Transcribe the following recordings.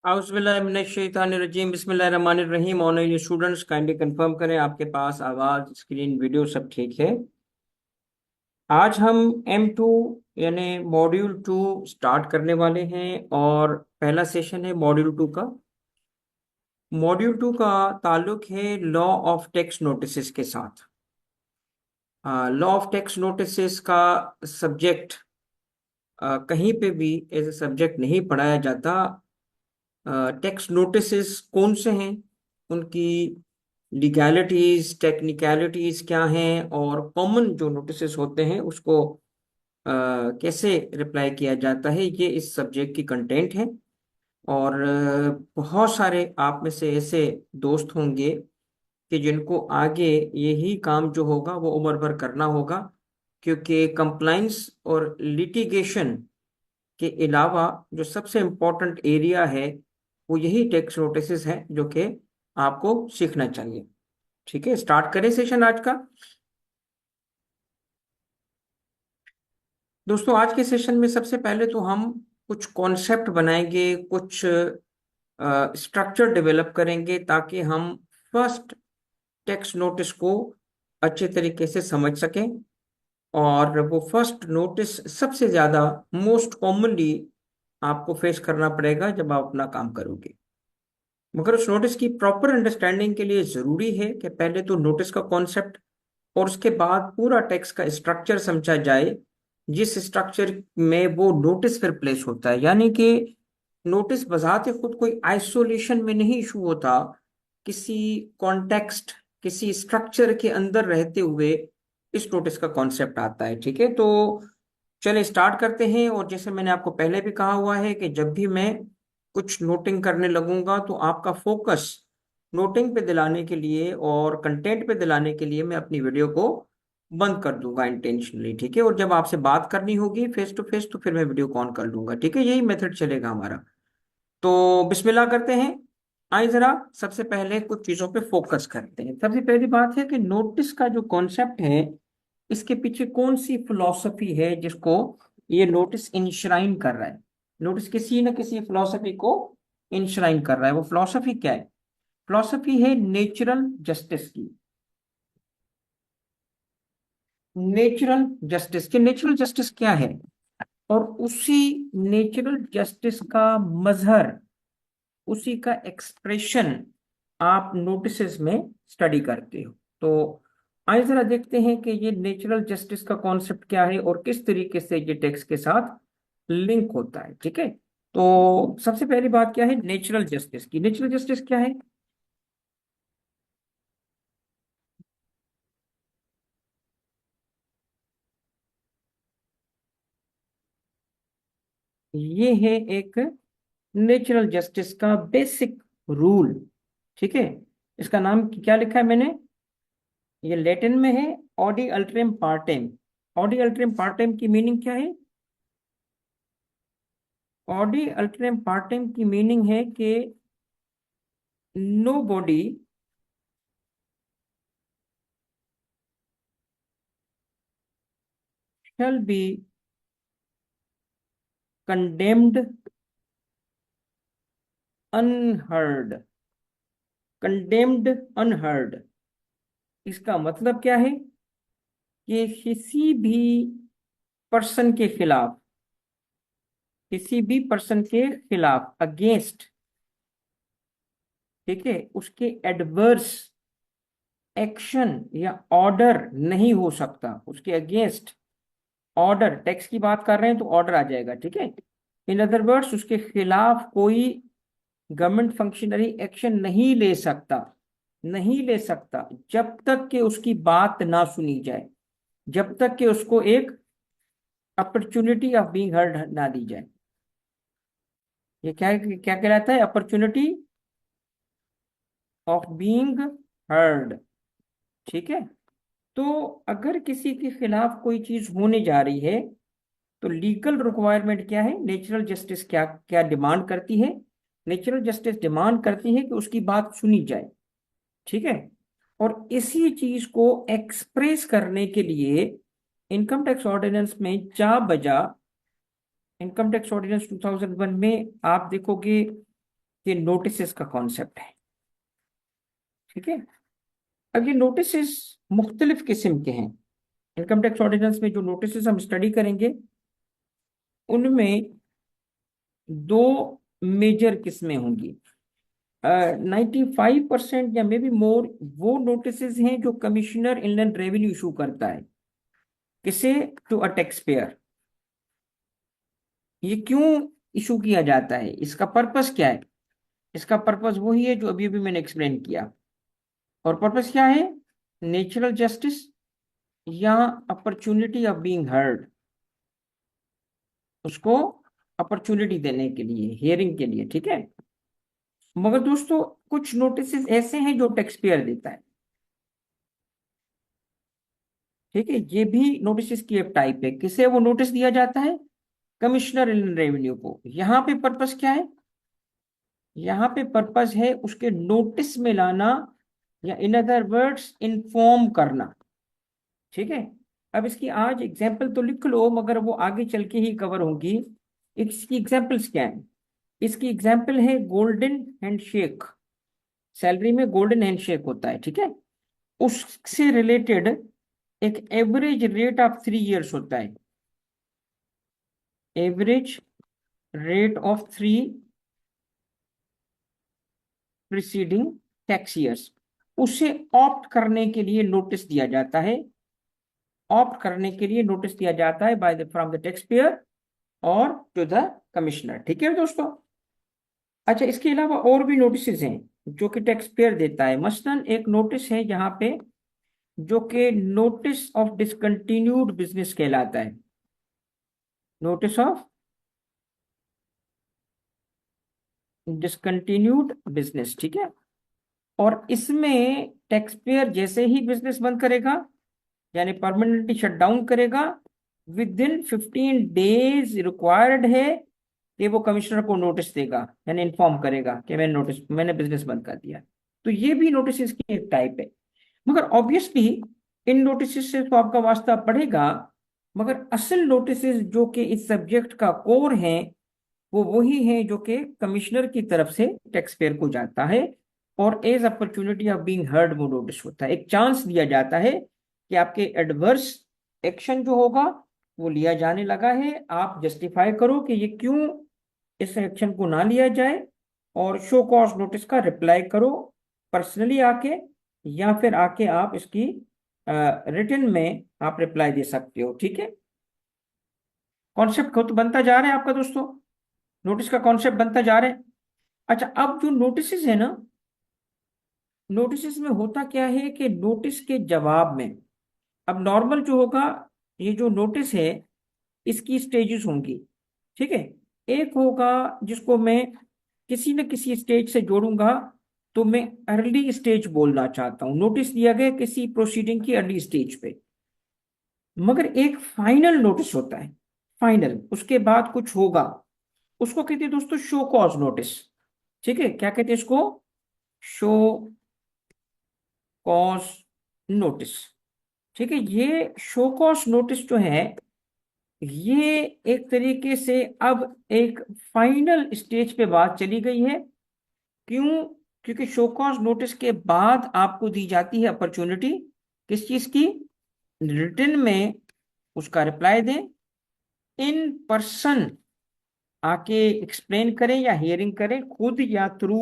आउज़ुबिल्लाहिमिनश्शैतानिर्रजीम बिस्मिल्लाहिर्रहमानिर्रहीम। Online students kindly confirm करें आपके पास आवाज़ स्क्रीन वीडियो सब ठीक है। आज हम M2 यानी मॉड्यूल 2 स्टार्ट करने वाले हैं और पहला सेशन है मॉड्यूल 2 का। मॉड्यूल 2 का ताल्लुक है लॉ ऑफ टेक्स्ट नोटिसेस के साथ। लॉ ऑफ टेक्स्ट नोटिसेस का सब्जेक्ट कहीं पे भी एज ए सब्जेक्ट नहीं पढ़ाया जाता। टेक्स्ट नोटिसेस कौन से हैं, उनकी लीगैलिटीज टेक्निकलिटीज क्या हैं, और कॉमन जो नोटिसेस होते हैं उसको कैसे रिप्लाई किया जाता है, ये इस सब्जेक्ट की कंटेंट है। और बहुत सारे आप में से ऐसे दोस्त होंगे कि जिनको आगे यही काम जो होगा वो उम्र भर करना होगा, क्योंकि कंप्लाइंस और लिटिगेशन के अलावा जो सबसे इम्पोर्टेंट एरिया है वो यही टेक्स्ट नोटिसेस है जो कि आपको सीखना चाहिए। ठीक है, स्टार्ट करें सेशन आज का। दोस्तों, आज के सेशन में सबसे पहले तो हम कुछ कॉन्सेप्ट बनाएंगे, कुछ स्ट्रक्चर डेवलप करेंगे ताकि हम फर्स्ट टेक्स्ट नोटिस को अच्छे तरीके से समझ सकें। और वो फर्स्ट नोटिस सबसे ज़्यादा मोस्ट कॉमनली आपको फेस करना पड़ेगा जब आप अपना काम करोगे। मगर उस नोटिस की प्रॉपर अंडरस्टैंडिंग के लिए ज़रूरी है कि पहले तो नोटिस का कॉन्सेप्ट और उसके बाद पूरा टेक्स्ट का स्ट्रक्चर समझा जाए, जिस स्ट्रक्चर में वो नोटिस फिर प्लेस होता है। यानी कि नोटिस बजाते खुद कोई आइसोलेशन में नहीं इशू होता, किसी कॉन्टेक्स्ट किसी स्ट्रक्चर के अंदर रहते हुए इस नोटिस का कॉन्सेप्ट आता है। ठीक है, तो चलिए स्टार्ट करते हैं। और जैसे मैंने आपको पहले भी कहा हुआ है कि जब भी मैं कुछ नोटिंग करने लगूंगा तो आपका फोकस नोटिंग पे दिलाने के लिए और कंटेंट पे दिलाने के लिए मैं अपनी वीडियो को बंद कर दूंगा इंटेंशनली। ठीक है, और जब आपसे बात करनी होगी फेस टू फेस तो फिर मैं वीडियो को ऑन कर लूंगा। ठीक है, यही मेथड चलेगा हमारा। तो बिस्मिल्लाह करते हैं। आइए जरा सबसे पहले कुछ चीजों पे फोकस करते हैं। सबसे पहली बात है कि नोटिस का जो कॉन्सेप्ट है, इसके पीछे कौन सी फिलॉसफी है जिसको ये नोटिस इंश्राइन कर रहा है। नोटिस किसी न किसी फिलॉसफी को इंश्राइन कर रहा है। वो फिलॉसफी क्या है? फिलॉसफी है नेचुरल जस्टिस की। नेचुरल जस्टिस की नेचुरल जस्टिस क्या है, और उसी नेचुरल जस्टिस का मजहर, उसी का एक्सप्रेशन आप नोटिसेस में स्टडी करते हो। तो आइए जरा देखते हैं कि ये नेचुरल जस्टिस का कॉन्सेप्ट क्या है और किस तरीके से ये टेक्स्ट के साथ लिंक होता है। ठीक है, तो सबसे पहली बात क्या है नेचुरल जस्टिस की। नेचुरल जस्टिस क्या है? ये है एक नेचुरल जस्टिस का बेसिक रूल। ठीक है, इसका नाम क्या लिखा है मैंने? ये लैटिन में है ऑडी अल्ट्रेम पार्टेम। ऑडी अल्ट्रेम पार्टेम की मीनिंग क्या है? ऑडी अल्ट्रेम पार्टेम की मीनिंग है कि nobody shall be condemned unheard। condemned unheard, इसका मतलब क्या है कि किसी भी पर्सन के खिलाफ, किसी भी पर्सन के खिलाफ अगेंस्ट, ठीक है, उसके एडवर्स एक्शन या ऑर्डर नहीं हो सकता। उसके अगेंस्ट ऑर्डर, टैक्स की बात कर रहे हैं तो ऑर्डर आ जाएगा। ठीक है, इन अदर वर्ड्स उसके खिलाफ कोई गवर्नमेंट फंक्शनरी एक्शन नहीं ले सकता, नहीं ले सकता जब तक कि उसकी बात ना सुनी जाए, जब तक कि उसको एक अपॉर्चुनिटी ऑफ बीइंग हर्ड ना दी जाए। ये क्या क्या कहलाता है? Opportunity of being heard. ठीक है, तो अगर किसी के खिलाफ कोई चीज होने जा रही है तो लीगल रिक्वायरमेंट क्या है? नेचुरल जस्टिस क्या क्या डिमांड करती है? नेचुरल जस्टिस डिमांड करती है कि उसकी बात सुनी जाए। ठीक है, और इसी चीज को एक्सप्रेस करने के लिए इनकम टैक्स ऑर्डिनेंस में जा बजा, इनकम टैक्स ऑर्डिनेंस 2001 में आप देखोगे ये नोटिसेस का कॉन्सेप्ट है। ठीक है, अब ये नोटिसेस मुख्तलिफ किस्म के हैं। इनकम टैक्स ऑर्डिनेंस में जो नोटिसेस हम स्टडी करेंगे उनमें दो मेजर किस्में होंगी। 95% या मे बी मोर वो नोटिसेस हैं जो कमिश्नर इनलैंड रेवेन्यू इशू करता है। किसे? To a taxpayer. ये क्यों इशू किया जाता है, इसका पर्पस क्या है? इसका पर्पस वही है जो अभी अभी मैंने एक्सप्लेन किया। और पर्पस क्या है? नेचुरल जस्टिस या अपॉर्चुनिटी ऑफ बीइंग हर्ड, उसको अपॉर्चुनिटी देने के लिए, हियरिंग के लिए। ठीक है, मगर दोस्तों कुछ नोटिस ऐसे हैं जो टैक्स पेयर देता है। ठीक है, ये भी नोटिस की एक टाइप है। किसे वो नोटिस दिया जाता है? कमिश्नर इन रेवेन्यू को। यहाँ पे पर्पस क्या है? यहाँ पे पर्पस है उसके नोटिस में लाना, या इन अदर वर्ड्स इन्फॉर्म करना। ठीक है, अब इसकी आज एग्जाम्पल तो लिख लो, मगर वो आगे चल के ही कवर होगी। इसकी एग्जाम्पल्स क्या है? इसकी एग्जाम्पल है गोल्डन हैंडशेक। सैलरी में गोल्डन हैंडशेक होता है, ठीक है, उससे रिलेटेड एक एवरेज रेट ऑफ 3 इयर्स होता है। Average rate of 3 preceding tax years, उसे ऑप्ट करने के लिए नोटिस दिया जाता है। ऑप्ट करने के लिए नोटिस दिया जाता है by the from the tax payer और टू द कमिश्नर। ठीक है दोस्तों। अच्छा, इसके अलावा और भी नोटिस हैं जो कि टैक्स पेयर देता है। मसलन एक नोटिस है यहाँ पे जो कि नोटिस ऑफ डिसकंटिन्यूड बिजनेस कहलाता है। नोटिस ऑफ डिसकंटिन्यूड बिजनेस, ठीक है। और इसमें टैक्स पेयर जैसे ही बिजनेस बंद करेगा, यानी परमानेंटली शट डाउन करेगा, विद इन 15 डेज रिक्वायर्ड है कि वो कमिश्नर को नोटिस देगा, यानी इन्फॉर्म करेगा कि मैंने बिजनेस बंद कर दिया। तो ये भी नोटिस की एक टाइप है। मगर ऑब्वियसली इन नोटिस से तो आपका वास्ता पड़ेगा, मगर असल नोटिस जो कि इस सब्जेक्ट का कोर है वो वही है जो कि कमिश्नर की तरफ से टैक्स पेयर को जाता है। और as opportunity of being heard वो नोटिस होता है। एक चांस दिया जाता है कि आपके एडवर्स एक्शन जो होगा वो लिया जाने लगा है, आप जस्टिफाई करो कि ये क्यों इस एक्शन को ना लिया जाए, और शो कॉज नोटिस का रिप्लाई करो पर्सनली आके, या फिर आके आप इसकी रिटन में आप रिप्लाई दे सकते हो। ठीक है, कॉन्सेप्ट खुद बनता जा रहा है आपका दोस्तों, नोटिस का कॉन्सेप्ट बनता जा रहा है। अच्छा, अब जो नोटिस है ना, नोटिस में होता क्या है कि नोटिस के जवाब में, अब नॉर्मल जो होगा, ये जो नोटिस है इसकी स्टेजेस होंगी। ठीक है, एक होगा जिसको मैं किसी न किसी स्टेज से जोड़ूंगा, तो मैं अर्ली स्टेज बोलना चाहता हूं। नोटिस दिया गया किसी प्रोसीडिंग की अर्ली स्टेज पे। मगर एक फाइनल नोटिस होता है, फाइनल, उसके बाद कुछ होगा, उसको कहते हैं दोस्तों शो कॉज नोटिस। ठीक है, क्या कहते हैं इसको? Show cause notice. ठीक है, ये शो कॉज नोटिस जो है ये एक तरीके से अब एक फाइनल स्टेज पे बात चली गई है। क्यों? क्योंकि शो कॉज नोटिस के बाद आपको दी जाती है अपॉर्चुनिटी किस चीज की? रिटन में उसका रिप्लाई दें, इन पर्सन आके एक्सप्लेन करें या हियरिंग करें खुद या थ्रू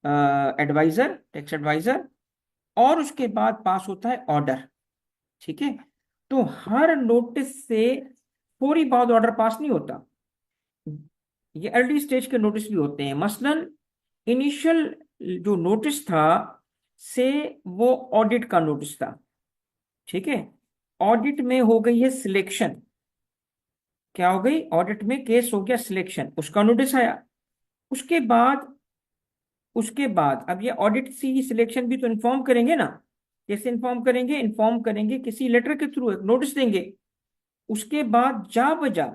एडवाइजर, टैक्स एडवाइजर, और उसके बाद पास होता है ऑर्डर। ठीक है, तो हर नोटिस से फौरी बाद ऑर्डर पास नहीं होता, ये अर्ली स्टेज के नोटिस भी होते हैं। मसलन इनिशियल जो नोटिस था से वो ऑडिट का नोटिस था। ठीक है, ऑडिट में हो गई है सिलेक्शन। क्या हो गई? ऑडिट में केस हो गया सिलेक्शन, उसका नोटिस आया। उसके बाद अब ये ऑडिट सी सिलेक्शन भी तो इन्फॉर्म करेंगे ना। कैसे इन्फॉर्म करेंगे? इन्फॉर्म करेंगे किसी लेटर के थ्रू, एक नोटिस देंगे। उसके बाद जा बजा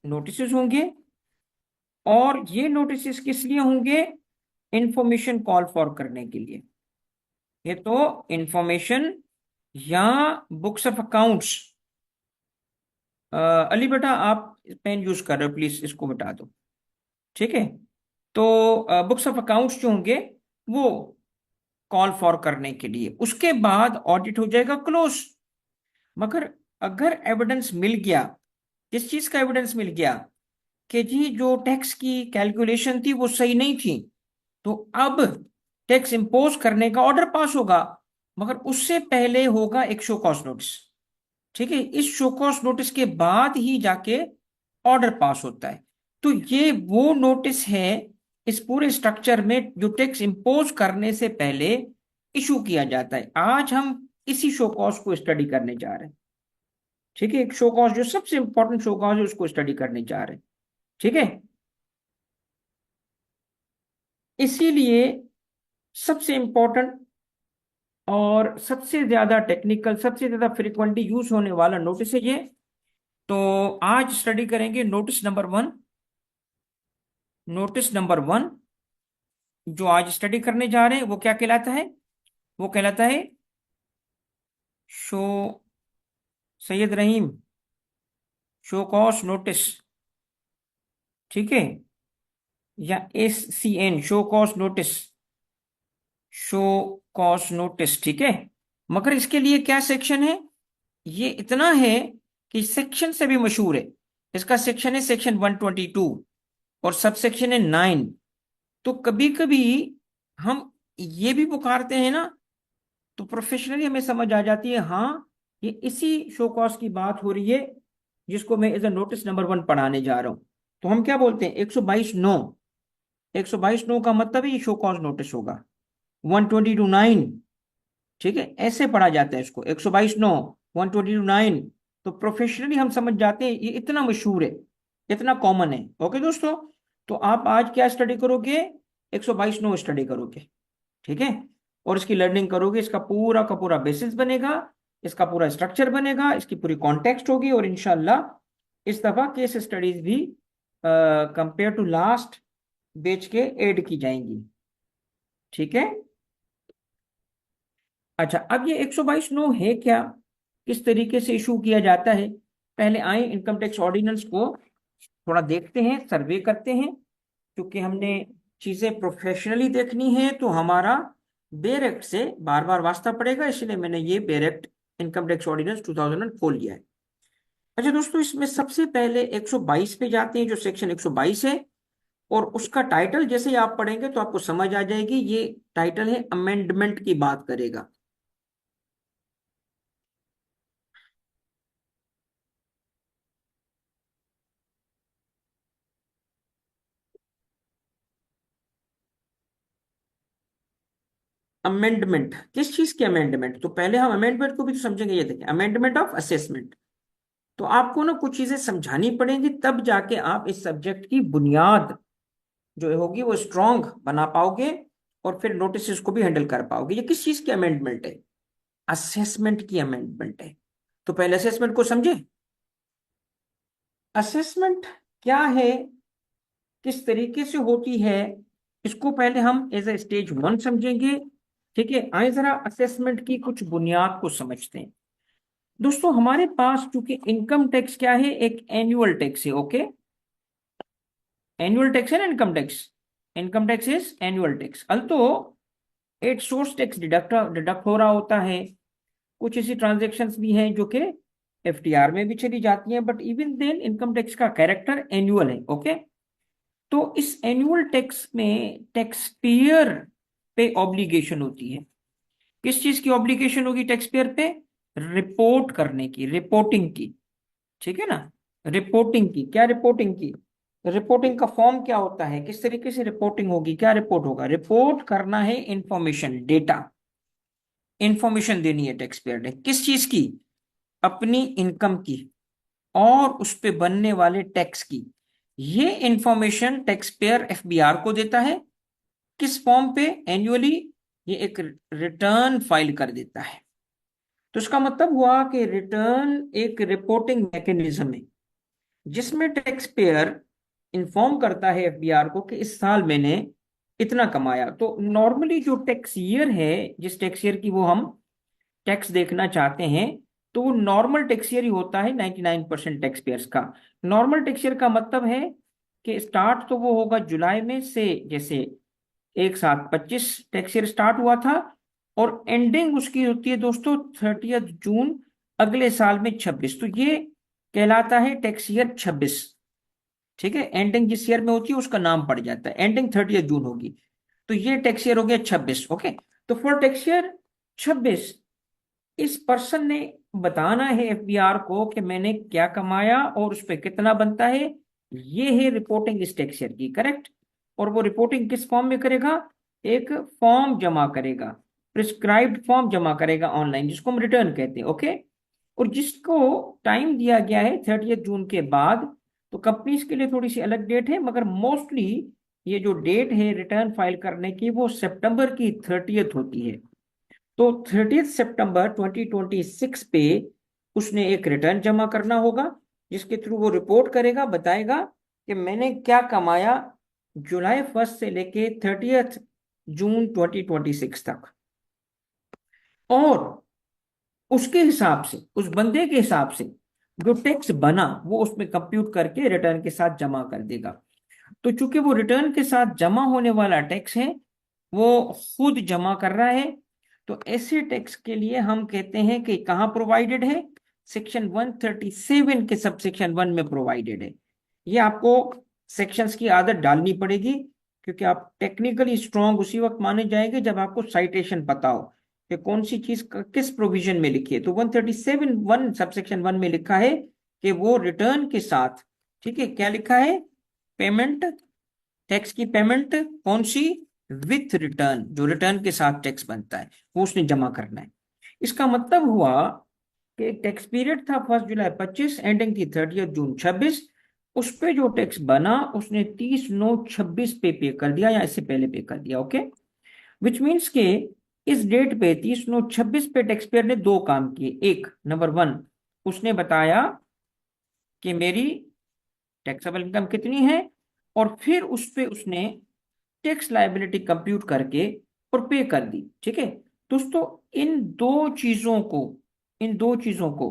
नोटिस होंगे, और ये नोटिस किस लिए होंगे? इंफॉर्मेशन कॉल फॉर करने के लिए। ये तो इंफॉर्मेशन या बुक्स ऑफ अकाउंट्स। अली बेटा, आप पेन यूज कर रहे हो, प्लीज इसको मिटा दो। ठीक है, तो बुक्स ऑफ अकाउंट्स जो होंगे वो कॉल फॉर करने के लिए, उसके बाद ऑडिट हो जाएगा क्लोज। मगर अगर एविडेंस मिल गया, किस चीज का एविडेंस मिल गया कि जी जो टैक्स की कैलकुलेशन थी वो सही नहीं थी, तो अब टैक्स इंपोज करने का ऑर्डर पास होगा, मगर उससे पहले होगा एक शो कॉज नोटिस। ठीक है, इस शो कॉज नोटिस के बाद ही जाके ऑर्डर पास होता है। तो ये वो नोटिस है इस पूरे स्ट्रक्चर में जो टैक्स इंपोज करने से पहले इशू किया जाता है। आज हम इसी शो कॉज को स्टडी करने जा रहे हैं। ठीक है, एक शो कॉज जो सबसे इंपॉर्टेंट शो कॉज है उसको स्टडी करने जा रहे हैं। ठीक है, इसीलिए सबसे इंपॉर्टेंट और सबसे ज्यादा टेक्निकल, सबसे ज्यादा फ्रिक्वेंटली यूज होने वाला नोटिस है ये। तो आज स्टडी करेंगे नोटिस नंबर 1। नोटिस नंबर 1 जो आज स्टडी करने जा रहे हैं वो क्या कहलाता है? वो कहलाता है शो, सैयद रहीम, शो कॉज नोटिस। ठीक है, या SCN, show cause notice, show cause notice. ठीक है, मगर इसके लिए क्या सेक्शन है? ये इतना है कि सेक्शन से भी मशहूर है। इसका सेक्शन है सेक्शन 122 और सब सेक्शन है 9। तो कभी कभी हम ये भी पुकारते हैं ना, तो प्रोफेशनली हमें समझ आ जाती है, हाँ ये इसी शो कॉज की बात हो रही है जिसको मैं एज अ नोटिस नंबर 1 पढ़ाने जा रहा हूं। तो हम क्या बोलते हैं? 122(9). 122(9) का मतलब है ये शो कॉज नोटिस होगा। 122(9), ठीक है, ऐसे पढ़ा जाता है इसको, 122(9), 122(9। तो प्रोफेशनली हम समझ जाते हैं ये इतना मशहूर है, इतना कॉमन है। ओके दोस्तों, तो आप आज क्या स्टडी करोगे? 122(9) स्टडी करोगे। ठीक है, और इसकी लर्निंग करोगे, इसका पूरा का पूरा बेसिस बनेगा, इसका पूरा स्ट्रक्चर बनेगा, इसकी पूरी कॉन्टेक्स्ट होगी, और इंशाल्लाह इस दफा केस स्टडीज भी कंपेयर टू लास्ट बैच के ऐड की जाएंगी। ठीक है, अच्छा, अब ये 122(9) है क्या, किस तरीके से इशू किया जाता है? पहले आए इनकम टैक्स ऑर्डिनेंस को थोड़ा देखते हैं, सर्वे करते हैं। क्योंकि हमने चीजें प्रोफेशनली देखनी है तो हमारा बेयर एक्ट से बार बार वास्ता पड़ेगा, इसलिए मैंने ये bare act income tax ordinance 2000 खोल लिया है। अच्छा दोस्तों, इसमें सबसे पहले 122 पे जाते हैं, जो सेक्शन 122 है, और उसका टाइटल जैसे ही आप पढ़ेंगे तो आपको समझ आ जाएगी, ये टाइटल है अमेंडमेंट की बात करेगा। अमेंडमेंट, किस चीज की अमेंडमेंट? तो पहले हम अमेंडमेंट को भी तो समझेंगे। ये देखिए, अमेंडमेंट ऑफ असेसमेंट। तो आपको ना कुछ चीजें समझानी पड़ेंगी, तब जाके आप इस सब्जेक्ट की बुनियाद जो होगी वो स्ट्रांग बना पाओगे, और फिर नोटिस को भी हैंडल कर पाओगे। ये किस चीज की अमेंडमेंट है? असेसमेंट की अमेंडमेंट है। तो पहले असेसमेंट को समझे। असेसमेंट क्या है, किस तरीके से होती है, इसको पहले हम एज ए स्टेज 1 समझेंगे। ठीक है, आइए जरा असेसमेंट की कुछ बुनियाद को समझते हैं। दोस्तों, हमारे पास चूंकि इनकम टैक्स क्या है, एक एनुअल टैक्स है। ओके, एनुअल टैक्स है ना income tax. Income tax is annual tax. अल्तो at source tax deduct deduct हो रहा होता है। कुछ ऐसी ट्रांजेक्शन्स भी हैं जो कि FTR में भी चली जाती हैं, but even then income tax का कैरेक्टर एनुअल है। ओके, तो इस एनुअल टैक्स में टैक्स पेयर पे ऑब्लिगेशन होती है। किस चीज की ऑब्लिगेशन होगी टैक्स पेयर पे? रिपोर्ट करने की, रिपोर्टिंग की। ठीक है ना, रिपोर्टिंग की। क्या रिपोर्टिंग की? रिपोर्टिंग का फॉर्म क्या होता है, किस तरीके से रिपोर्टिंग होगी, क्या रिपोर्ट होगा? रिपोर्ट करना है इंफॉर्मेशन, डेटा, इंफॉर्मेशन देनी है टैक्स पेयर ने। किस चीज की? अपनी इनकम की और उस पे बनने वाले टैक्स की। ये इंफॉर्मेशन टैक्स पेयर FBR को देता है। किस फॉर्म पे? एनुअली। ये एक रिटर्न फाइल कर देता है। तो इसका मतलब हुआ कि रिटर्न एक रिपोर्टिंग मैकेनिज्म है जिसमें टैक्स पेयर इंफॉर्म करता है FBR को कि इस साल मैंने इतना कमाया। तो नॉर्मली जो टैक्स ईयर है, जिस टैक्स ईयर की वो हम टैक्स देखना चाहते हैं, तो वो नॉर्मल टैक्स ईयर ही होता है 99% टैक्स पेयर्स का। नॉर्मल टैक्स ईयर का मतलब है कि स्टार्ट तो वो होगा जुलाई में से, जैसे एक साथ 25 टैक्स ईयर स्टार्ट हुआ था, और एंडिंग उसकी होती है दोस्तों 30 जून अगले साल में 26। तो ये कहलाता है टैक्स ईयर 26। ठीक है, एंडिंग जिस ईयर में होती है उसका नाम पड़ जाता है, एंडिंग 30 जून होगी। तो ये टैक्स ईयर हो गया 26। ओके, तो फॉर टैक्स ईयर 26 इस पर्सन ने बताना है एफबीआर को कि मैंने क्या कमाया और उस पर कितना बनता है। ये है रिपोर्टिंग इस टैक्स ईयर की, करेक्ट। और वो रिपोर्टिंग किस फॉर्म में करेगा? एक फॉर्म जमा करेगा, प्रिस्क्राइब्ड फॉर्म जमा करेगा ऑनलाइन, जिसको हम रिटर्न कहते हैं। ओके, और जिसको टाइम दिया गया है 30 जून के बाद। तो कंपनीज के लिए थोड़ी सी अलग डेट है, मगर मोस्टली ये जो डेट है रिटर्न फाइल करने की वो सितंबर की 30 होती है। तो 30 सितंबर 2026 पे उसने एक रिटर्न जमा करना होगा, जिसके थ्रू वो रिपोर्ट करेगा, बताएगा कि मैंने क्या कमाया जुलाई 1 से लेके 30 जून 2026 तक। और उसके हिसाब से, उस बंदे के हिसाब से जो टैक्स बना वो उसमें कंप्यूट करके रिटर्न के साथ जमा कर देगा। तो चूंकि वो रिटर्न के साथ जमा होने वाला टैक्स है वो खुद जमा कर रहा है, तो ऐसे टैक्स के लिए हम कहते हैं कि कहाँ प्रोवाइडेड है? सेक्शन 137 के सब सेक्शन 1 में प्रोवाइडेड है। ये आपको सेक्शंस की आदत डालनी पड़ेगी, क्योंकि आप टेक्निकली स्ट्रांग उसी वक्त माने जाएंगे जब आपको साइटेशन पता हो कि कौन सी चीज किस प्रोविजन में लिखी है। तो 137(1) सबसेक्शन 1 में लिखा है कि वो रिटर्न के साथ, ठीक है, क्या लिखा है? पेमेंट, टैक्स की पेमेंट कौन सी? विथ रिटर्न, जो रिटर्न के साथ टैक्स बनता है वो उसने जमा करना है। इसका मतलब हुआ कि टैक्स पीरियड था 1 जुलाई 25, एंडिंग थी 30 जून 26। उस पे जो टैक्स बना उसने 30/9/26 पे कर दिया, या इससे पहले पे कर दिया। ओके, विच मीन्स के इस डेट पे 30/9/26 पे टैक्स पेयर ने दो काम किए। एक, नंबर 1, उसने बताया कि मेरी टैक्सेबल इनकम कितनी है, और फिर उस पे उसने टैक्स लायबिलिटी कंप्यूट करके और पे कर दी। ठीक है दोस्तों, इन दो चीजों को इन दो चीजों को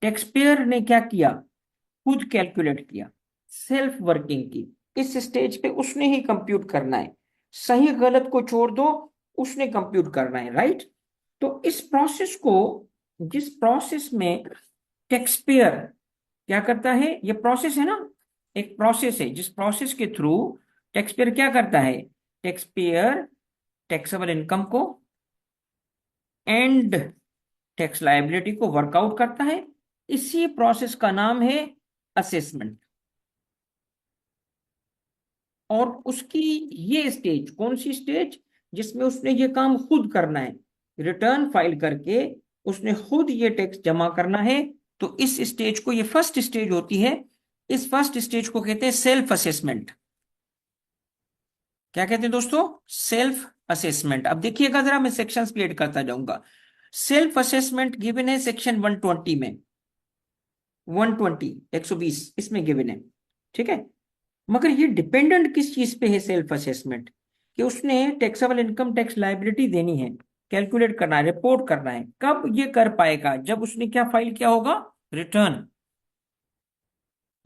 टैक्स पेयर ने क्या किया? खुद कैलकुलेट किया, सेल्फ वर्किंग की। इस स्टेज पे उसने ही कंप्यूट करना है, सही गलत को छोड़ दो, उसने कंप्यूट करना है, राइट। तो इस प्रोसेस को, जिस प्रोसेस में टैक्स पेयर क्या करता है, ये प्रोसेस है ना, एक प्रोसेस है जिस प्रोसेस के थ्रू टैक्स पेयर क्या करता है? टैक्स पेयर टैक्सेबल इनकम को एंड टैक्स लायबिलिटी को वर्कआउट करता है। इसी प्रोसेस का नाम है असेसमेंट। और उसकी ये स्टेज कौन सी स्टेज? जिसमें उसने ये काम खुद करना है, रिटर्न फाइल करके उसने खुद ये टैक्स जमा करना है। तो इस स्टेज को, ये फर्स्ट स्टेज होती है, इस फर्स्ट स्टेज को कहते हैं सेल्फ असेसमेंट। क्या कहते हैं दोस्तों? Self assessment. अब देखिएगा जरा, मैं सेक्शंस भी ऐड करता जाऊंगा। सेल्फ असेसमेंट गिवन है सेक्शन 120 में, 120 120 इसमें गिवन है। ठीक है, मगर ये डिपेंडेंट किस चीज पे है सेल्फ असेसमेंट? कि उसने टैक्सेबल इनकम टैक्स लायबिलिटी देनी है, कैलकुलेट करना है, रिपोर्ट करना है। कब ये कर पाएगा? जब उसने क्या फाइल किया होगा? रिटर्न।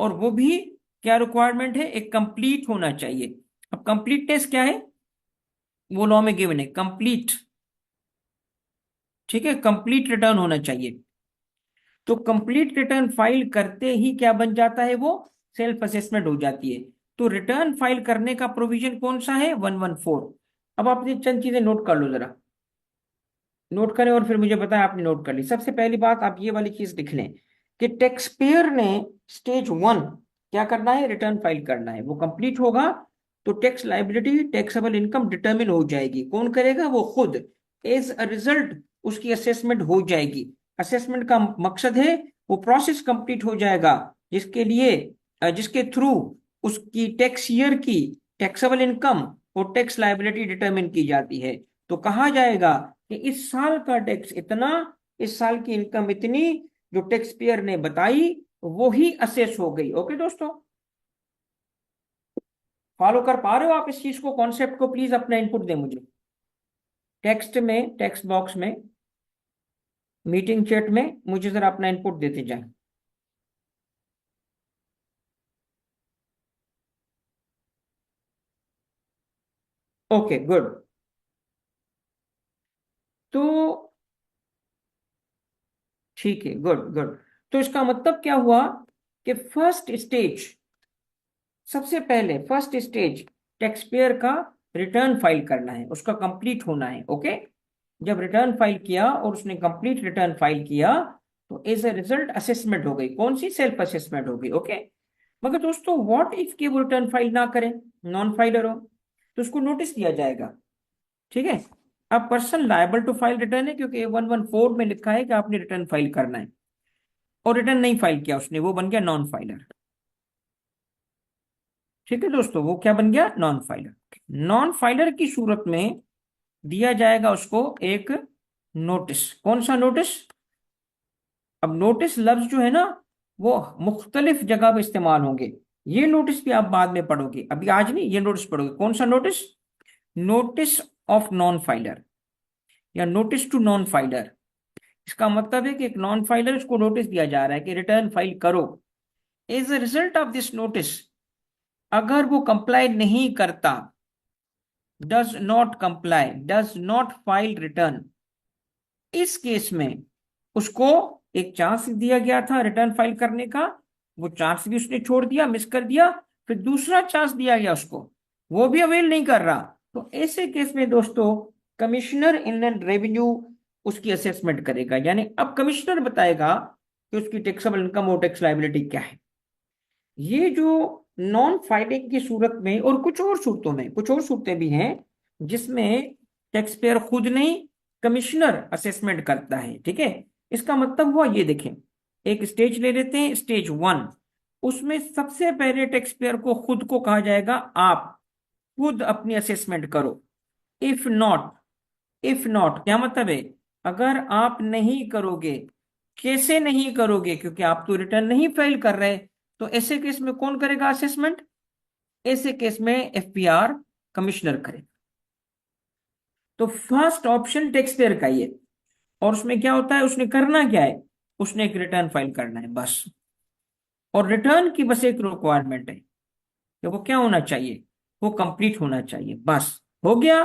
और वो भी क्या रिक्वायरमेंट है? एक कंप्लीट होना चाहिए। अब कंप्लीटनेस क्या है? वो लॉ में गिवन है, कंप्लीट। ठीक है, कंप्लीट रिटर्न होना चाहिए। तो कंप्लीट रिटर्न फाइल करते ही क्या बन जाता है? वो सेल्फ असेसमेंट हो जाती है। तो रिटर्न फाइल करने का प्रोविजन कौन सा है? 114। अब आप ये चंद चीजें नोट कर लो जरा, नोट करें और फिर मुझे बताएं आपने नोट कर ली। सबसे पहली बात आप ये वाली चीज लिख लें कि टैक्स पेयर ने स्टेज 1 क्या करना है? रिटर्न फाइल करना है। वो कंप्लीट होगा तो tax liability taxable income determine हो जाएगी। कौन करेगा? वो खुद। एज अ रिजल्ट उसकी असेसमेंट हो जाएगी। असेसमेंट का मकसद है वो प्रोसेस कंप्लीट हो जाएगा जिसके लिए, जिसके थ्रू उसकी टैक्स ईयर की टैक्सेबल इनकम और टैक्स लायबिलिटी डिटर्मिन की जाती है। तो कहा जाएगा कि इस साल का टैक्स इतना, इस साल की इनकम इतनी, जो टैक्स पेयर ने बताई वो ही असेस हो गई। ओके दोस्तों, फॉलो कर पा रहे हो आप इस चीज को, कॉन्सेप्ट को? प्लीज अपना इनपुट दें मुझे टेक्स्ट में, टेक्स्ट बॉक्स में, मीटिंग चैट में मुझे जरा अपना इनपुट देते जाएं। Okay good. तो ठीक है, गुड गुड। तो इसका मतलब क्या हुआ कि फर्स्ट स्टेज, सबसे पहले फर्स्ट स्टेज टैक्स पेयर का रिटर्न फाइल करना है, उसका कंप्लीट होना है। ओके, जब रिटर्न फाइल किया और उसने कंप्लीट रिटर्न फाइल किया तो एज ए रिजल्ट असेसमेंट हो गई। कौन सी? सेल्फ असेसमेंट हो गई। ओके, मगर दोस्तों व्हाट इफ के वो रिटर्न फाइल ना करें, नॉन फाइलर हो, तो उसको नोटिस दिया जाएगा। ठीक है, अब person liable to file return है क्योंकि 114 में लिखा है कि आपने रिटर्न फाइल करना है, और रिटर्न नहीं फाइल किया उसने, वो बन गया नॉन फाइलर। ठीक है दोस्तों, वो क्या बन गया? Non filer. नॉन फाइलर की सूरत में दिया जाएगा उसको एक नोटिस। कौन सा नोटिस? अब नोटिस लफ्ज जो है ना, वो मुख्तलिफ जगह पे इस्तेमाल होंगे। ये नोटिस भी आप बाद में पढ़ोगे, अभी आज नहीं, ये नोटिस पढ़ोगे। कौन सा notice? Notice of non filer या नोटिस टू नॉन फाइलर। इसका मतलब है कि एक नॉन फाइलर, इसको नोटिस दिया जा रहा है कि रिटर्न फाइल करो। As a result of this notice, अगर वो कंप्लाई नहीं करता, does not comply, does not file return, इस केस में उसको एक चांस दिया गया था रिटर्न फाइल करने का, वो चांस भी उसने छोड़ दिया, मिस कर दिया। फिर दूसरा चांस दिया गया उसको, वो भी अवेल नहीं कर रहा। तो ऐसे केस में दोस्तों कमिश्नर इनलैंड रेवेन्यू उसकी असेसमेंट करेगा। यानी अब कमिश्नर बताएगा कि उसकी टैक्सेबल इनकम और टैक्स लायबिलिटी क्या है। ये जो नॉन फाइलिंग की सूरत में, और कुछ और सूरतों में, कुछ और सूरतें भी हैं जिसमें टैक्स पेयर खुद नहीं, कमिश्नर असेसमेंट करता है। ठीक है, इसका मतलब हुआ, ये देखें, एक स्टेज ले लेते हैं, स्टेज 1। उसमें सबसे पहले टैक्स पेयर को खुद को कहा जाएगा आप खुद अपनी असेसमेंट करो। इफ नॉट, इफ नॉट क्या मतलब है? अगर आप नहीं करोगे, कैसे नहीं करोगे? क्योंकि आप तो रिटर्न नहीं फाइल कर रहे, तो ऐसे केस में कौन करेगा असेसमेंट? ऐसे केस में एफपीआर कमिश्नर करेगा। तो फर्स्ट ऑप्शन टैक्स पेयर का ही है। और उसमें क्या होता है, उसने करना क्या है? उसने एक रिटर्न फाइल करना है बस। और रिटर्न की बस एक रिक्वायरमेंट है कि वो क्या होना चाहिए, वो कंप्लीट होना चाहिए, बस। हो गया।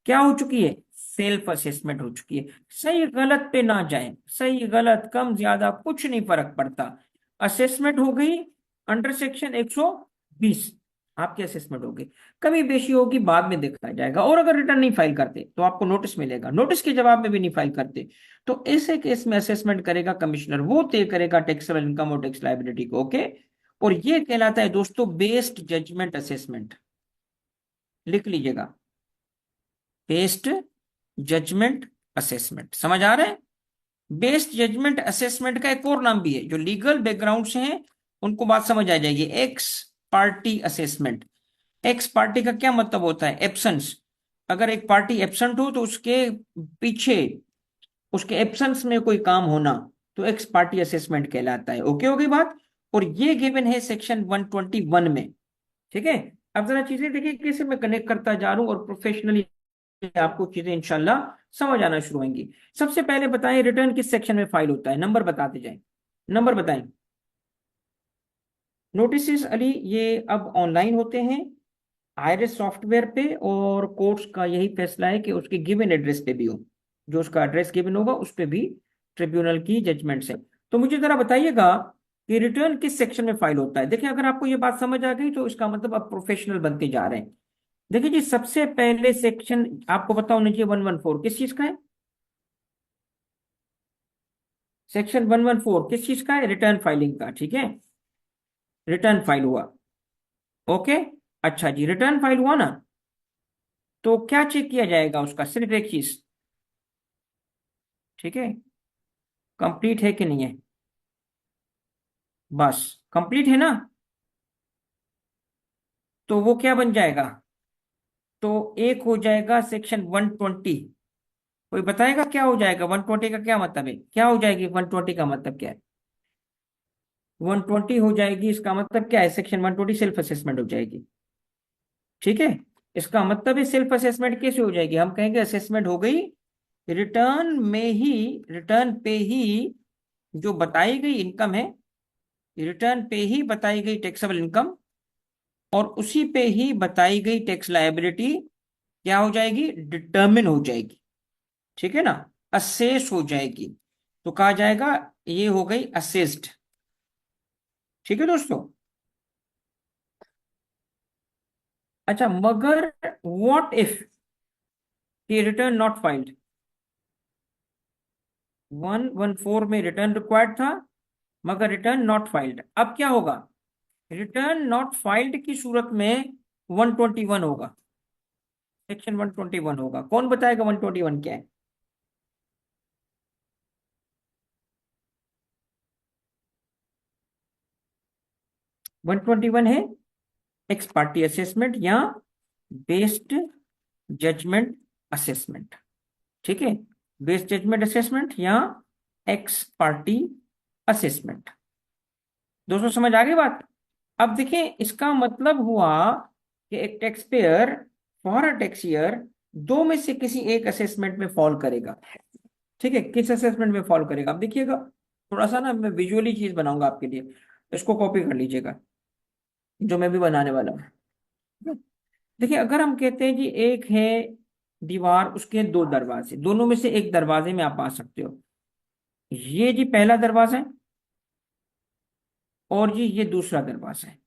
क्या हो चुकी है? सेल्फ असेसमेंट हो चुकी है। सही गलत पे ना जाएं, सही गलत कम ज्यादा कुछ नहीं फर्क पड़ता। असेसमेंट हो गई अंडर सेक्शन 120, आपकी असेसमेंट हो गई। कमी बेशी होगी बाद में देखा जाएगा। और अगर रिटर्न नहीं फाइल करते तो आपको नोटिस मिलेगा, नोटिस के जवाब में भी नहीं फाइल करते तो ऐसे केस में असेसमेंट करेगा कमिश्नर, वो तय करेगा टैक्सेबल इनकम और टैक्स लायबिलिटी को। ओके, और ये कहलाता है दोस्तों बेस्ड जजमेंट असेसमेंट। लिख लीजिएगा, बेस्ड जजमेंट असेसमेंट। समझ आ रहा है? बेस्ड जजमेंट असेसमेंट का एक और नाम भी है, जो लीगल बैकग्राउंड से हैं उनको बात समझ आ जाएगी, x party assessment. X party का क्या मतलब होता है? एब्सेंस। अगर एक पार्टी एब्सेंट हो तो उसके पीछे, उसके एब्सेंस में कोई काम होना, तो एक्स पार्टी असेसमेंट कहलाता है। ओके, हो गई बात। और ये गिवन है सेक्शन 121 में। ठीक है, अब जरा चीजें देखिए कैसे मैं कनेक्ट करता जा रहा हूं, और प्रोफेशनली आपको चीजें इंशाल्लाह समझ आना शुरू होंगी। सबसे पहले बताएं रिटर्न किस सेक्शन में फाइल होता है, नंबर बताते जाएं, नंबर बताएं। नोटिस अली ये अब ऑनलाइन होते हैं आईरिस सॉफ्टवेयर पे, और कोर्ट्स का यही फैसला है कि उसके गिवन एड्रेस पे भी हो, जो उसका एड्रेस गिवन होगा उस पे भी ट्रिब्यूनल की जजमेंट है। तो मुझे जरा बताइएगा कि रिटर्न किस सेक्शन में फाइल होता है। देखिए, अगर आपको ये बात समझ आ गई तो इसका मतलब आप प्रोफेशनल बनते जा रहे हैं। देखिए जी, सबसे पहले सेक्शन आपको पता होना चाहिए 114 किस चीज का है। सेक्शन 114 किस चीज का है? रिटर्न फाइलिंग का। ठीक है, रिटर्न फाइल हुआ। ओके, अच्छा जी, रिटर्न फाइल हुआ ना, तो क्या चेक किया जाएगा? उसका सिर्फ एक चीज, ठीक है, कंप्लीट है कि नहीं है, बस। कंप्लीट है ना, तो वो क्या बन जाएगा? तो एक हो जाएगा सेक्शन 120। कोई बताएगा क्या हो जाएगा? 120 का क्या मतलब है? क्या हो जाएगी 120 का मतलब क्या है? 120 हो जाएगी, इसका मतलब क्या है? सेक्शन 120 सेल्फ असेसमेंट हो जाएगी। ठीक है, इसका मतलब है सेल्फ असेसमेंट कैसे हो जाएगी? हम कहेंगे असेसमेंट हो गई रिटर्न में ही, रिटर्न पे ही जो बताई गई इनकम है, रिटर्न पे ही बताई गई टैक्सेबल इनकम, और उसी पे ही बताई गई टैक्स लायबिलिटी क्या हो जाएगी, डिटर्मिन हो जाएगी, ठीक है ना, असेस हो जाएगी, तो कहा जाएगा ये हो गई असेस्ड। ठीक है दोस्तों। अच्छा, मगर what if he return not filed, 114 में रिटर्न रिक्वायर्ड था मगर रिटर्न नॉट फाइल्ड, अब क्या होगा, रिटर्न नॉट फाइल्ड की सूरत में 121 होगा, सेक्शन 121 होगा। कौन बताएगा 121 क्या है? 121 है एक्स पार्टी असेसमेंट या बेस्ड जजमेंट असेसमेंट। ठीक है, बेस्ड जजमेंट असेसमेंट या एक्स पार्टी असेसमेंट। दोस्तों समझ आ गई बात? अब देखिए, इसका मतलब हुआ कि एक tax payer for a tax year दो में से किसी एक असेसमेंट में फॉल करेगा। ठीक है, किस असेसमेंट में फॉल करेगा, अब देखिएगा, थोड़ा सा ना मैं विजुअली चीज बनाऊंगा आपके लिए, इसको कॉपी कर लीजिएगा जो मैं भी बनाने वाला हूँ। देखिए, अगर हम कहते हैं जी एक है दीवार, उसके दो दरवाजे, दोनों में से एक दरवाजे में आप आ सकते हो, ये जी पहला दरवाजा है और जी ये दूसरा दरवाजा है,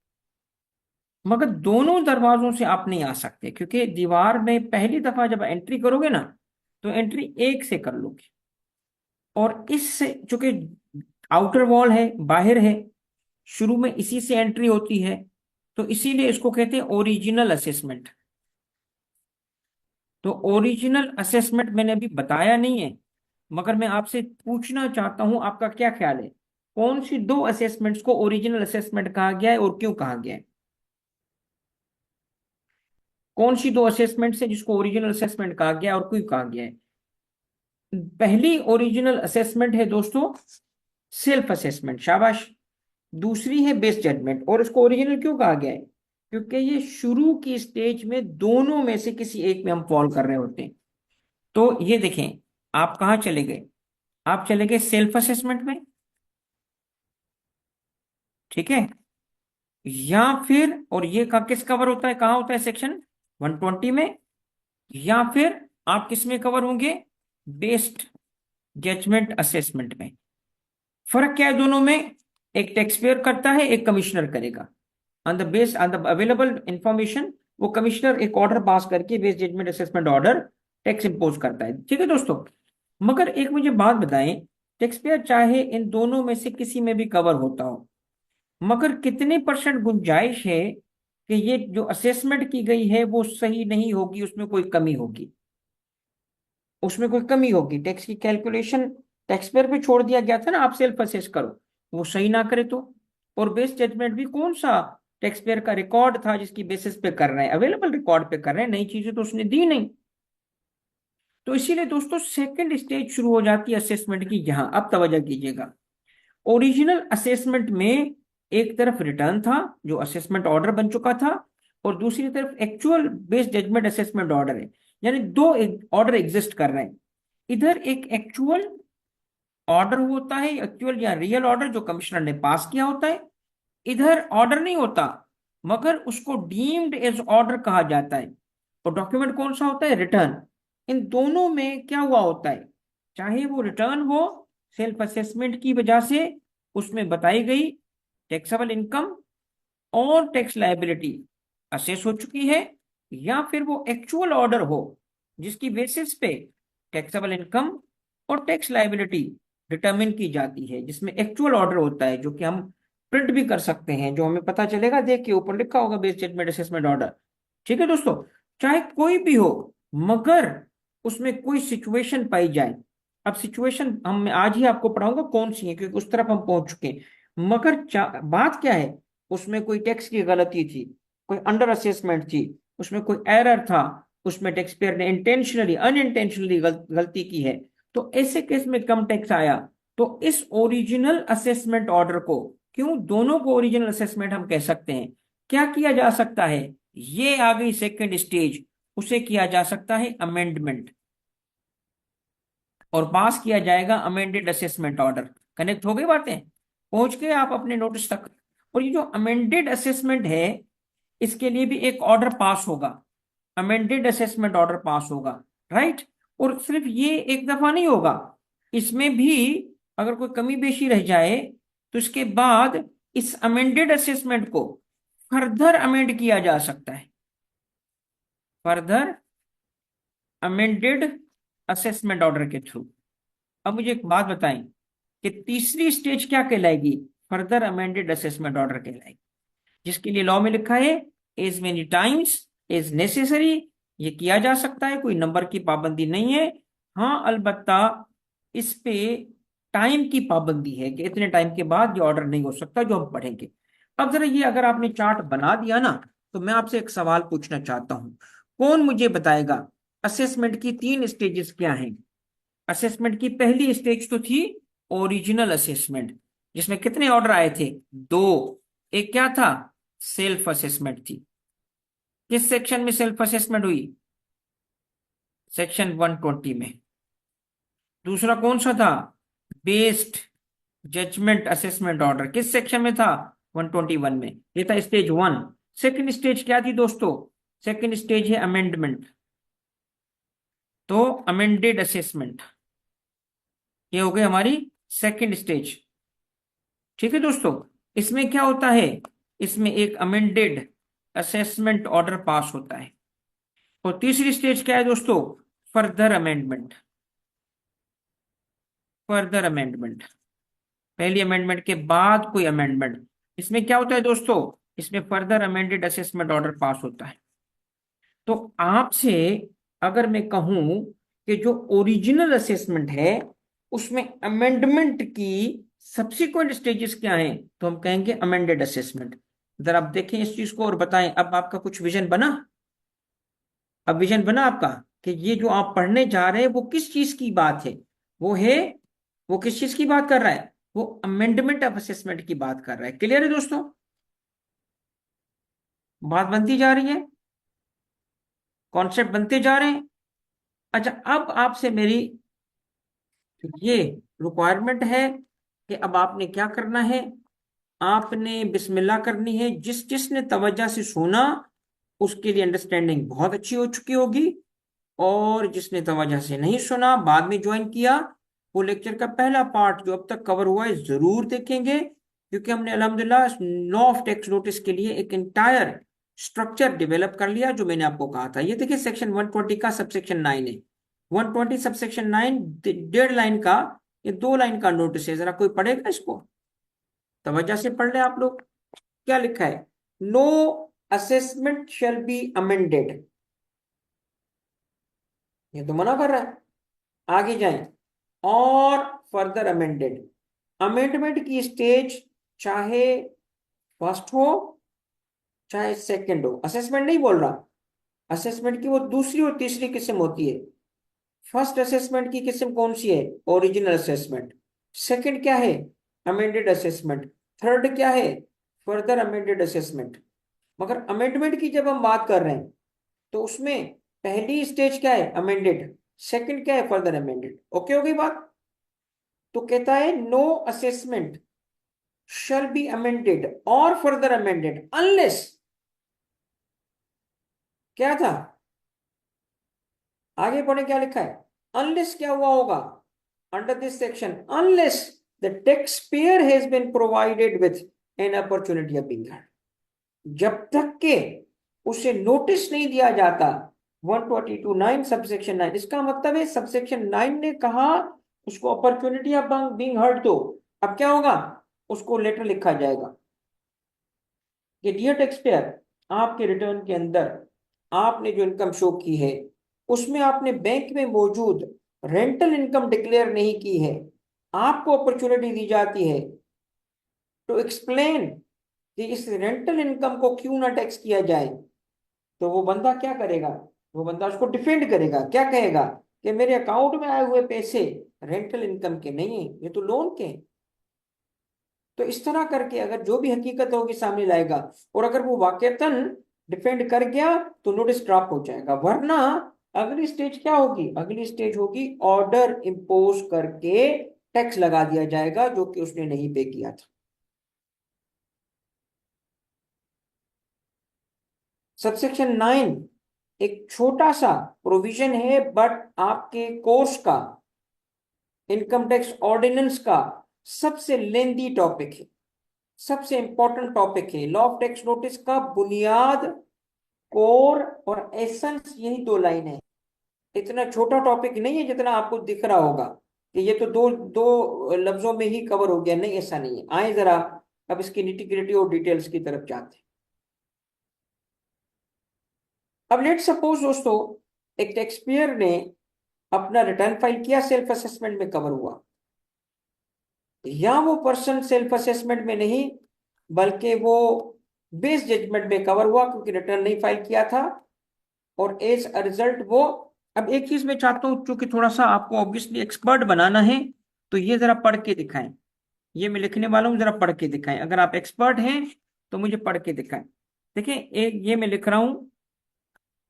मगर दोनों दरवाजों से आप नहीं आ सकते क्योंकि दीवार में पहली दफा जब एंट्री करोगे ना तो एंट्री एक से कर लोगे, और इससे चूंकि आउटर वॉल है, बाहर है, शुरू में इसी से एंट्री होती है, तो इसीलिए इसको कहते हैं ओरिजिनल असेसमेंट। तो ओरिजिनल असेसमेंट मैंने अभी बताया नहीं है, मगर मैं आपसे पूछना चाहता हूं आपका क्या ख्याल है, कौन सी दो असेसमेंट्स को ओरिजिनल असेसमेंट कहा गया है और क्यों कहा गया है? कौन सी दो असेसमेंट है जिसको ओरिजिनल असेसमेंट कहा गया है और क्यों कहा गया है? पहली ओरिजिनल असेसमेंट है दोस्तों सेल्फ असेसमेंट, शाबाश। दूसरी है बेस्ट जजमेंट। और इसको ओरिजिनल क्यों कहा गया है? क्योंकि ये शुरू की स्टेज में दोनों में से किसी एक में हम फॉल कर रहे होते हैं। तो ये देखें, आप कहाँ चले गए, आप चले गए सेल्फ असेसमेंट में, ठीक है, या फिर, और ये का किस कवर होता है, कहाँ होता है, सेक्शन 120 में, या फिर आप किस में कवर होंगे, बेस्ड जजमेंट असेसमेंट में। फर्क क्या है दोनों में, एक टैक्स पेयर करता है, एक कमिश्नर करेगा। On the base on the available information वो कमिश्नर एक ऑर्डर पास करके based judgement assessment order tax impose करता है। ठीक है दोस्तों, मगर एक मुझे बात बताएं, टैक्स पेयर चाहे इन दोनों में से किसी में भी कवर होता हो, मगर कितने परसेंट गुंजाइश है कि ये जो असेसमेंट की गई है वो सही नहीं होगी, उसमें कोई कमी होगी, उसमें कोई कमी होगी, टैक्स की कैलकुलेशन टैक्स पेयर पे छोड़ दिया गया था ना, आप सेल्फ असेस करो, वो सही ना करे तो। और बेस्ड जजमेंट भी कौन सा टैक्स पेयर का रिकॉर्ड था जिसकी बेसिस पे कर रहे हैं, अवेलेबल रिकॉर्ड पे कर रहे हैं, नई चीजें तो उसने दी नहीं। तो इसीलिए दोस्तों सेकंड स्टेज शुरू हो जाती है असेसमेंट की, जहां अब तवज्जो कीजिएगा, ओरिजिनल असेसमेंट में एक तरफ रिटर्न था जो असेसमेंट ऑर्डर बन चुका था, और दूसरी तरफ actual based judgement assessment order है, यानी दो ऑर्डर एग्जिस्ट कर रहे हैं। इधर एक एक्चुअल ऑर्डर होता है, एक्चुअल या रियल ऑर्डर जो कमिश्नर ने पास किया होता है, इधर ऑर्डर नहीं होता मगर उसको डीम्ड एज ऑर्डर कहा जाता है, और डॉक्यूमेंट कौन सा होता है, रिटर्न। इन दोनों में क्या हुआ होता है, चाहे वो रिटर्न हो सेल्फ असेसमेंट की वजह से उसमें बताई गई टैक्सेबल इनकम और टैक्स लायबिलिटी असेस हो चुकी है, या फिर वो एक्चुअल ऑर्डर हो जिसकी बेसिस पे टैक्सेबल इनकम और टैक्स लायबिलिटी डिटरमिन की जाती है, जिसमें एक्चुअल ऑर्डर होता है जो कि हम प्रिंट भी कर सकते हैं, जो हमें पता चलेगा, देख के ऊपर लिखा होगा बेस्ड जजमेंट असेसमेंट ऑर्डर। ठीक है दोस्तों, चाहे कोई भी हो, मगर उसमें कोई सिचुएशन पाई जाए, अब सिचुएशन हम मैं आज ही आपको पढ़ाऊंगा कौन सी है क्योंकि उस तरफ हम पहुंच चुके हैं, मगर बात क्या है, उसमें कोई टैक्स की गलती थी, कोई अंडर असेसमेंट थी, उसमें कोई एरर था, उसमें टैक्स पेयर ने इंटेंशनली अनइंटेंशनली गलती की है, तो ऐसे केस में कम टैक्स आया, तो इस ओरिजिनल असेसमेंट ऑर्डर को, क्यों दोनों को ओरिजिनल असेसमेंट हम कह सकते हैं, क्या किया जा सकता है, ये आ गई सेकेंड स्टेज, उसे किया जा सकता है अमेंडमेंट, और पास किया जाएगा अमेंडेड असेसमेंट ऑर्डर। कनेक्ट हो गई बातें, पहुंच गए आप अपने नोटिस तक। और ये जो अमेंडेड असेसमेंट है, इसके लिए भी एक ऑर्डर पास होगा, अमेंडेड असेसमेंट ऑर्डर पास होगा, राइट। और सिर्फ ये एक दफा नहीं होगा, इसमें भी अगर कोई कमी पेशी रह जाए तो इसके बाद इस अमेंडेड असेसमेंट को फर्दर अमेंड किया जा सकता है, फर्दर अमेंडेड असेसमेंट ऑर्डर के थ्रू। अब मुझे एक बात बताएं कि तीसरी स्टेज क्या कहलाएगी? फर्दर अमेंडेड असेसमेंट ऑर्डर कहलाएगी, जिसके लिए लॉ में लिखा है as many times as necessary. ये किया जा सकता है, कोई नंबर की पाबंदी नहीं है। हाँ अलबत्ता इस पे टाइम की पाबंदी है कि इतने टाइम के बाद ये ऑर्डर नहीं हो सकता, जो हम पढ़ेंगे। अब जरा ये अगर आपने चार्ट बना दिया ना, तो मैं आपसे एक सवाल पूछना चाहता हूं। कौन मुझे बताएगा असेसमेंट की तीन स्टेजेस क्या हैं? असेसमेंट की पहली स्टेज तो थी ओरिजिनल असेसमेंट, जिसमें कितने ऑर्डर आए थे? दो। एक क्या था? सेल्फ असेसमेंट थी। किस सेक्शन में सेल्फ असेसमेंट हुई? सेक्शन 120 में। दूसरा कौन सा था? बेस्ड जजमेंट असेसमेंट ऑर्डर किस सेक्शन में था? 121 में। ये था स्टेज वन। सेकंड स्टेज क्या थी दोस्तों? सेकंड स्टेज है अमेंडमेंट। तो अमेंडेड असेसमेंट, ये हो गई हमारी सेकंड स्टेज। ठीक है दोस्तों, इसमें क्या होता है? इसमें एक अमेंडेड असेसमेंट ऑर्डर पास होता है। और तीसरी स्टेज क्या है दोस्तों? Further amendment. फर्दर अमेंडमेंट, पहली अमेंडमेंट के बाद कोई अमेंडमेंट। इसमें क्या होता है दोस्तों? इसमें फर्दर अमेंडेड असेसमेंट ऑर्डर पास होता है। तो आपसे अगर मैं कहूं कि जो ओरिजिनल असेसमेंट है उसमें अमेंडमेंट की सब्सिक्वेंट स्टेजेस क्या हैं, तो हम कहेंगे अमेंडेड असेसमेंट। जरा आप देखें इस चीज को और बताएं, अब आपका कुछ विजन बना? अब विजन बना आपका कि ये जो आप पढ़ने जा रहे हैं वो किस चीज की बात है? वो है, वो किस चीज की बात कर रहा है? वो अमेंडमेंट ऑफ असेसमेंट की बात कर रहा है। क्लियर है दोस्तों? बात बनती जा रही है, कॉन्सेप्ट बनते जा रहे हैं। अच्छा, अब आपसे मेरी ये रिक्वायरमेंट है कि अब आपने क्या करना है? आपने बिस्मिल्लाह करनी है। जिस जिसने तवज्जो से सुना उसके लिए अंडरस्टैंडिंग बहुत अच्छी हो चुकी होगी, और जिसने तवज्जो से नहीं सुना, बाद में ज्वाइन किया, वो लेक्चर का पहला पार्ट जो अब तक कवर हुआ है जरूर देखेंगे, क्योंकि हमने अल्हम्दुलिल्लाह लॉ ऑफ टेक्स्ट नोटिस के लिए एक इंटायर स्ट्रक्चर डेवलप कर लिया, जो मैंने आपको कहा था। ये देखिए सेक्शन 120 का सबसेक्शन 9 है। 120 सबसेक्शन 9 डेढ़ लाइन का, ये 2 लाइन का नोटिस है। जरा कोई पढ़ेगा इसको? तवज्जो से पढ़ ले आप लोग। क्या लिखा है? No assessment shall be amended, ये तो मना कर रहा है। आगे जाएं, और फर्दर अमेंडेड। अमेंडमेंट की स्टेज चाहे फर्स्ट हो चाहे सेकंड हो, असेसमेंट नहीं बोल रहा, असेसमेंट की वो दूसरी और तीसरी किस्म होती है। फर्स्ट असेसमेंट की किस्म कौन सी है? Original assessment. सेकंड क्या है? Amended assessment. थर्ड क्या है? Further amended assessment. मगर अमेंडमेंट की जब हम बात कर रहे हैं तो उसमें पहली स्टेज क्या है? अमेंडेड। सेकंड क्या है? Further amended. ओके हो गई बात? तो कहता है no assessment shall be amended or further amended unless, क्या था आगे पढ़े क्या लिखा है? unless क्या हुआ होगा? under this section, unless the taxpayer has been provided with an opportunity of being heard, जब तक के उसे नोटिस नहीं दिया जाता। 122(9) सबसेक्शन 9, इसका मतलब है सबसेक्शन 9 ने कहा उसको अपॉर्चुनिटी ऑफ बीइंग हर्ड, तो अब क्या होगा? उसको लेटर लिखा जाएगा कि डियर टैक्स पेयर, आपके रिटर्न के अंदर आपने जो इनकम शो की है उसमें आपने बैंक में मौजूद रेंटल इनकम डिक्लेयर नहीं की है। आपको अपॉर्चुनिटी दी जाती है टू एक्सप्लेन कि इस रेंटल इनकम को क्यों ना टैक्स किया जाए। तो वो बंदा क्या करेगा? वो बंदा उसको डिफेंड करेगा। क्या कहेगा? कि मेरे अकाउंट में आए हुए पैसे रेंटल इनकम के नहीं है, ये तो लोन के हैं। तो इस तरह करके अगर जो भी हकीकत होगी सामने लाएगा, और अगर वो वाकईतन डिफेंड कर गया तो नोटिस ड्रॉप हो जाएगा। वरना अगली स्टेज क्या होगी? अगली स्टेज होगी ऑर्डर इंपोज करके टैक्स लगा दिया जाएगा जो कि उसने नहीं पे किया था। सबसेक्शन 9 एक छोटा सा प्रोविजन है, बट आपके कोर्स का, इनकम टैक्स ऑर्डिनेंस का सबसे लेंदी टॉपिक है, सबसे इंपॉर्टेंट टॉपिक है। लॉ ऑफ टैक्स नोटिस का बुनियाद, कोर और एसेंस यही दो लाइन है। इतना छोटा टॉपिक नहीं है जितना आपको दिख रहा होगा कि ये तो दो दो लफ्जों में ही कवर हो गया। नहीं, ऐसा नहीं है। आए जरा अब इसकी निटी ग्रिटी और डिटेल्स की तरफ जाते हैं। अब लेट सपोज दोस्तों, एक टैक्स पेयर ने अपना रिटर्न फाइल किया, सेल्फ असेसमेंट में कवर हुआ, या वो पर्सन सेल्फ असेसमेंट में नहीं बल्कि वो बेस जजमेंट में कवर हुआ क्योंकि रिटर्न नहीं फाइल किया था, और एज अ रिजल्ट वो। अब एक चीज मैं चाहता हूं, क्योंकि थोड़ा सा आपको ऑब्वियसली एक्सपर्ट बनाना है, तो ये जरा पढ़ के दिखाएं। ये मैं लिखने वाला हूं, जरा पढ़ के दिखाएं। अगर आप एक्सपर्ट हैं तो मुझे पढ़ के दिखाएं। देखिए, एक ये मैं लिख रहा हूं,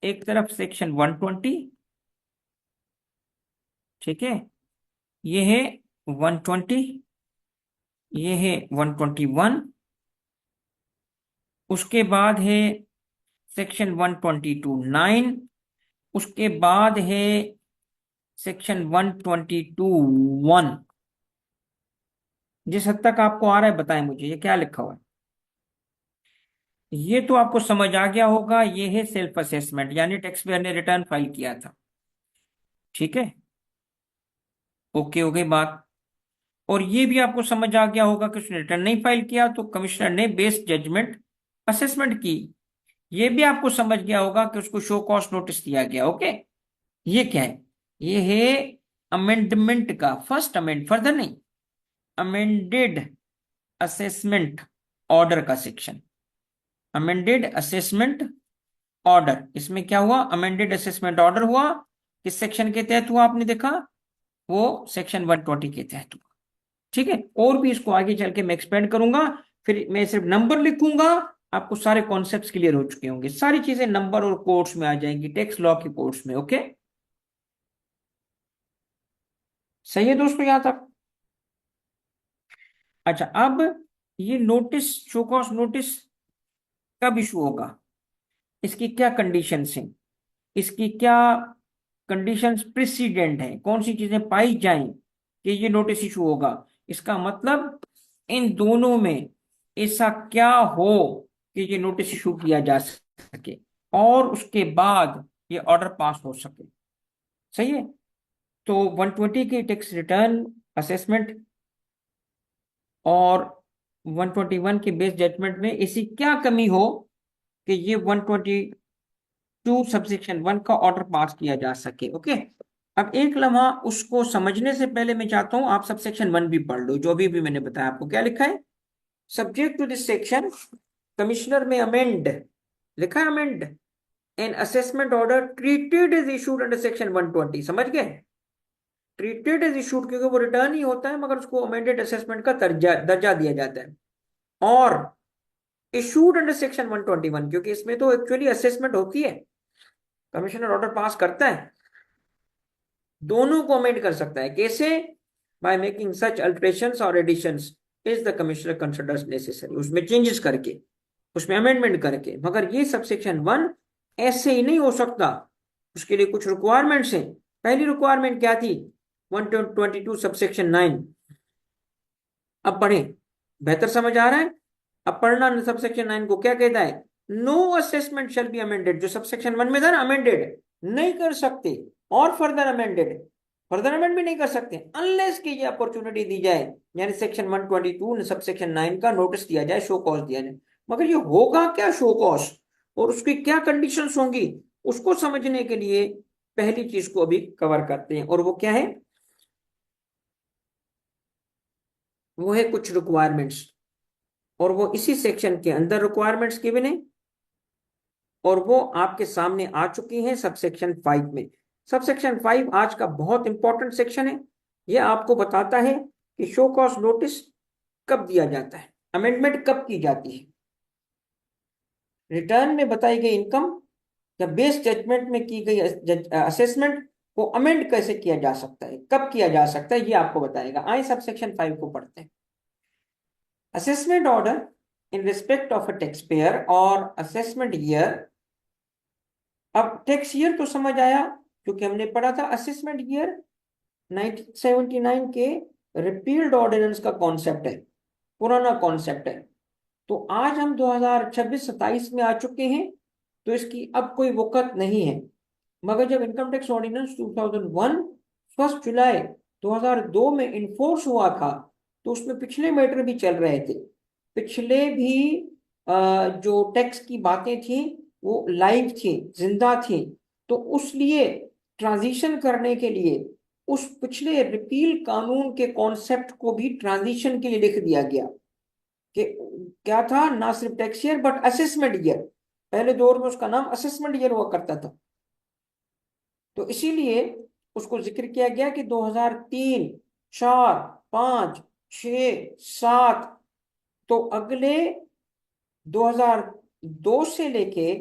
एक तरफ सेक्शन 120, ठीक है, ये है 120, ये है 121, उसके बाद है सेक्शन 122(9), उसके बाद है सेक्शन 122(1). जिस हद तक आपको आ रहा है बताएं मुझे, ये क्या लिखा हुआ है? ये तो आपको समझ आ गया होगा, ये है सेल्फ असेसमेंट, यानी टैक्स पेयर ने रिटर्न फाइल किया था, ठीक है, ओके हो गई बात। और ये भी आपको समझ आ गया होगा कि उसने रिटर्न नहीं फाइल किया तो कमिश्नर ने बेस्ड जजमेंट असेसमेंट की। ये भी आपको समझ गया होगा कि उसको शो कॉस्ट नोटिस दिया गया, ओके। ये क्या है? ये है अमेंडमेंट का फर्स्ट अमेंड, फर्दर नहीं, अमेंडेड असेसमेंट ऑर्डर का सेक्शन, अमेंडेड असेसमेंट ऑर्डर। इसमें क्या हुआ? अमेंडेड असेसमेंट ऑर्डर हुआ। किस सेक्शन के तहत हुआ आपने देखा? वो सेक्शन 120 के तहत हुआ, ठीक है। और भी इसको आगे चल के मैं एक्सपेंड करूंगा, फिर मैं सिर्फ नंबर लिखूंगा, आपको सारे कॉन्सेप्ट्स क्लियर हो चुके होंगे, सारी चीजें नंबर और कोड्स में आ जाएंगी, टेक्स्ट लॉ के कोड्स में, ओके। सही है दोस्तों यहां तक? अच्छा, अब ये नोटिस, शो कॉज नोटिस कब इशू होगा, इसकी क्या कंडीशंस हैं, इसकी क्या कंडीशंस प्रेसिडेंट है, कौन सी चीजें पाई जाएं कि ये नोटिस इशू होगा। इसका मतलब इन दोनों में ऐसा क्या हो कि ये नोटिस इशू किया जा सके और उसके बाद ये ऑर्डर पास हो सके। सही है। तो 120 की टैक्स रिटर्न असेसमेंट और 121 के बेस जजमेंट में ऐसी क्या कमी हो कि ये 122 सबसेक्शन 1 का ऑर्डर पास किया जा सके, ओके। अब एक लम्हा उसको समझने से पहले मैं चाहता हूं आप सबसेक्शन 1 भी पढ़ लो, जो भी मैंने बताया आपको। क्या लिखा है? Subject to this section, commissioner में अमेंड, लिखा है amend an assessment order treated is issued under section 120। समझ गए? ट्रीटेड इज इशूड क्योंकि वो रिटर्न ही होता है, मगर उसको अमेंडेड असेसमेंट का दर्जा दर्जा दिया जाता है। और इशूड अंडर सेक्शन 121 क्योंकि इसमें तो एक्चुअली असेसमेंट होती है, कमिश्नर ऑर्डर पास करता है, दोनों को अमेंड कर सकता है। कैसे? बाय मेकिंग सच अल्टरेशंस और additions is the commissioner considers necessary, उसमें चेंजेस करके, उसमें अमेंडमेंट करके। मगर ये सबसेक्शन 1 ऐसे ही नहीं हो सकता, उसके लिए कुछ रिक्वायरमेंट्स हैं। पहली रिक्वायरमेंट क्या थी? 122 सबसेक्शन 9। अब पढ़ें, बेहतर समझ आ रहा है? अब पढ़ना सबसेक्शन 9 को क्या कहता है। No assessment shall be amended, जो सबसेक्शन 1 में था ना, अमेंडेड नहीं कर सकते, और फर्दर अमेंडेड, फर्दर अमेंड भी नहीं कर सकते अनलेस की ये अपॉर्चुनिटी दी जाए, यानी सेक्शन 122 सबसेक्शन 9 का नोटिस दिया जाए, शो कॉज दिया जाए। मगर ये होगा क्या शो कॉज, और उसकी क्या कंडीशंस होंगी, उसको समझने के लिए पहली चीज को अभी कवर करते हैं, और वो क्या है? वो है कुछ रिक्वायरमेंट्स, और वो इसी सेक्शन के अंदर रिक्वायरमेंट्स गिवन है, और वो आपके सामने आ चुकी हैं सबसेक्शन 5 में। सबसेक्शन 5 आज का बहुत इंपॉर्टेंट सेक्शन है। ये आपको बताता है कि शो कॉज नोटिस कब दिया जाता है, अमेंडमेंट कब की जाती है, रिटर्न में बताई गई इनकम या बेस जजमेंट में की गई असेसमेंट को अमेंड कैसे किया जा सकता है, कब किया जा सकता है, ये आपको बताएगा। आइए सबसेक्शन 5 को पढ़ते हैं। Assessment order in respect of a taxpayer or assessment year अब टैक्स ईयर तो समझ आया, क्योंकि हमने पढ़ा था असेसमेंट ईयर 1979 के रिपील्ड ऑर्डिनेंस का कॉन्सेप्ट है, पुराना कॉन्सेप्ट है। तो आज हम 2026-27 में आ चुके हैं, तो इसकी अब कोई वक़्त नहीं है। मगर जब इनकम टैक्स ऑर्डिनेंस 2001 1 जुलाई 2002 में इन्फोर्स हुआ था, तो उसमें पिछले मैटर भी चल रहे थे। पिछले भी जो टैक्स की बातें थी वो लाइव थी, जिंदा थी। तो उस लिए ट्रांजिशन करने के लिए उस पिछले रिपील कानून के कॉन्सेप्ट को भी ट्रांजिशन के लिए लिख दिया गया कि क्या था, ना सिर्फ tax year but assessment year. पहले दौर में उसका नाम असेसमेंट ईयर हुआ करता था। तो इसीलिए उसको जिक्र किया गया कि 2003, 4, 5, 6, 7, तो अगले 2002 से लेके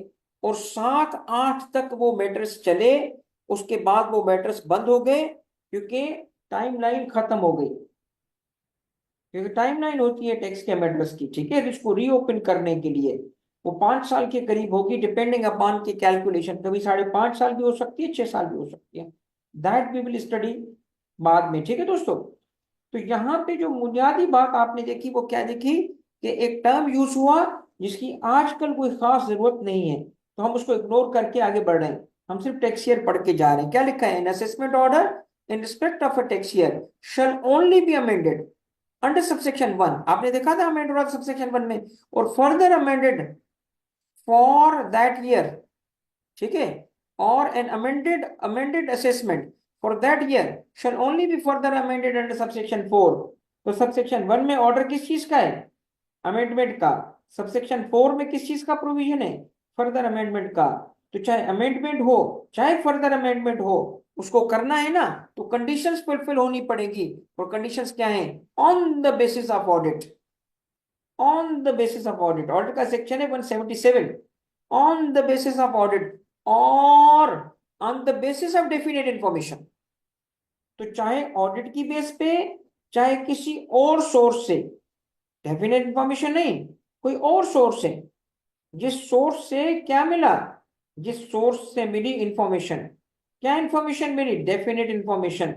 और 7, 8 तक वो मैटर्स चले। उसके बाद वो मैटर्स बंद हो गए, क्योंकि टाइमलाइन खत्म हो गई। क्योंकि टाइमलाइन होती है टैक्स के मैटर्स की, ठीक है। इसको रीओपन करने के लिए वो 5 साल के करीब होगी, डिपेंडिंग अपॉन की कैलकुलेशन। कभी 5.5 साल भी हो सकती है, 6 साल भी हो सकती है। दैट वी विल स्टडी बाद में, ठीक है दोस्तों। तो यहाँ पे जो बुनियादी बात आपने देखी वो क्या देखी, कि एक टर्म यूज हुआ जिसकी आजकल कोई खास जरूरत नहीं है, तो हम उसको इग्नोर करके आगे बढ़ रहे हैं। हम सिर्फ टैक्स ईयर पढ़ के जा रहे हैं। क्या लिखा है, N assessment order in respect of a tax year shell only be amended under subsection 1। आपने देखा था अमेंड हुआ सबसेक्शन 1 में, और further amended for that year, ठीक है। और N amended assessment for that year shell only be further amended under subsection 4। तो सबसेक्शन 1 में ऑर्डर किस चीज का है, अमेंडमेंट का। सबसेक्शन 4 में किस चीज का प्रोविजन है, फर्दर अमेंडमेंट का। तो चाहे अमेंडमेंट हो चाहे फर्दर अमेंडमेंट हो, उसको करना है ना, तो कंडीशंस फुलफिल होनी पड़ेगी। और कंडीशंस क्या है, on the basis of audit. On the basis of audit, audit का सेक्शन है 177। On the basis of audit और on the basis of definite information. तो चाहे ऑडिट की बेस पे, चाहे किसी और सोर्स से, डेफिनेट इंफॉर्मेशन नहीं, कोई और सोर्स है। जिस सोर्स से क्या मिला, जिस सोर्स से मिली इंफॉर्मेशन, क्या इंफॉर्मेशन मिली, डेफिनेट इंफॉर्मेशन।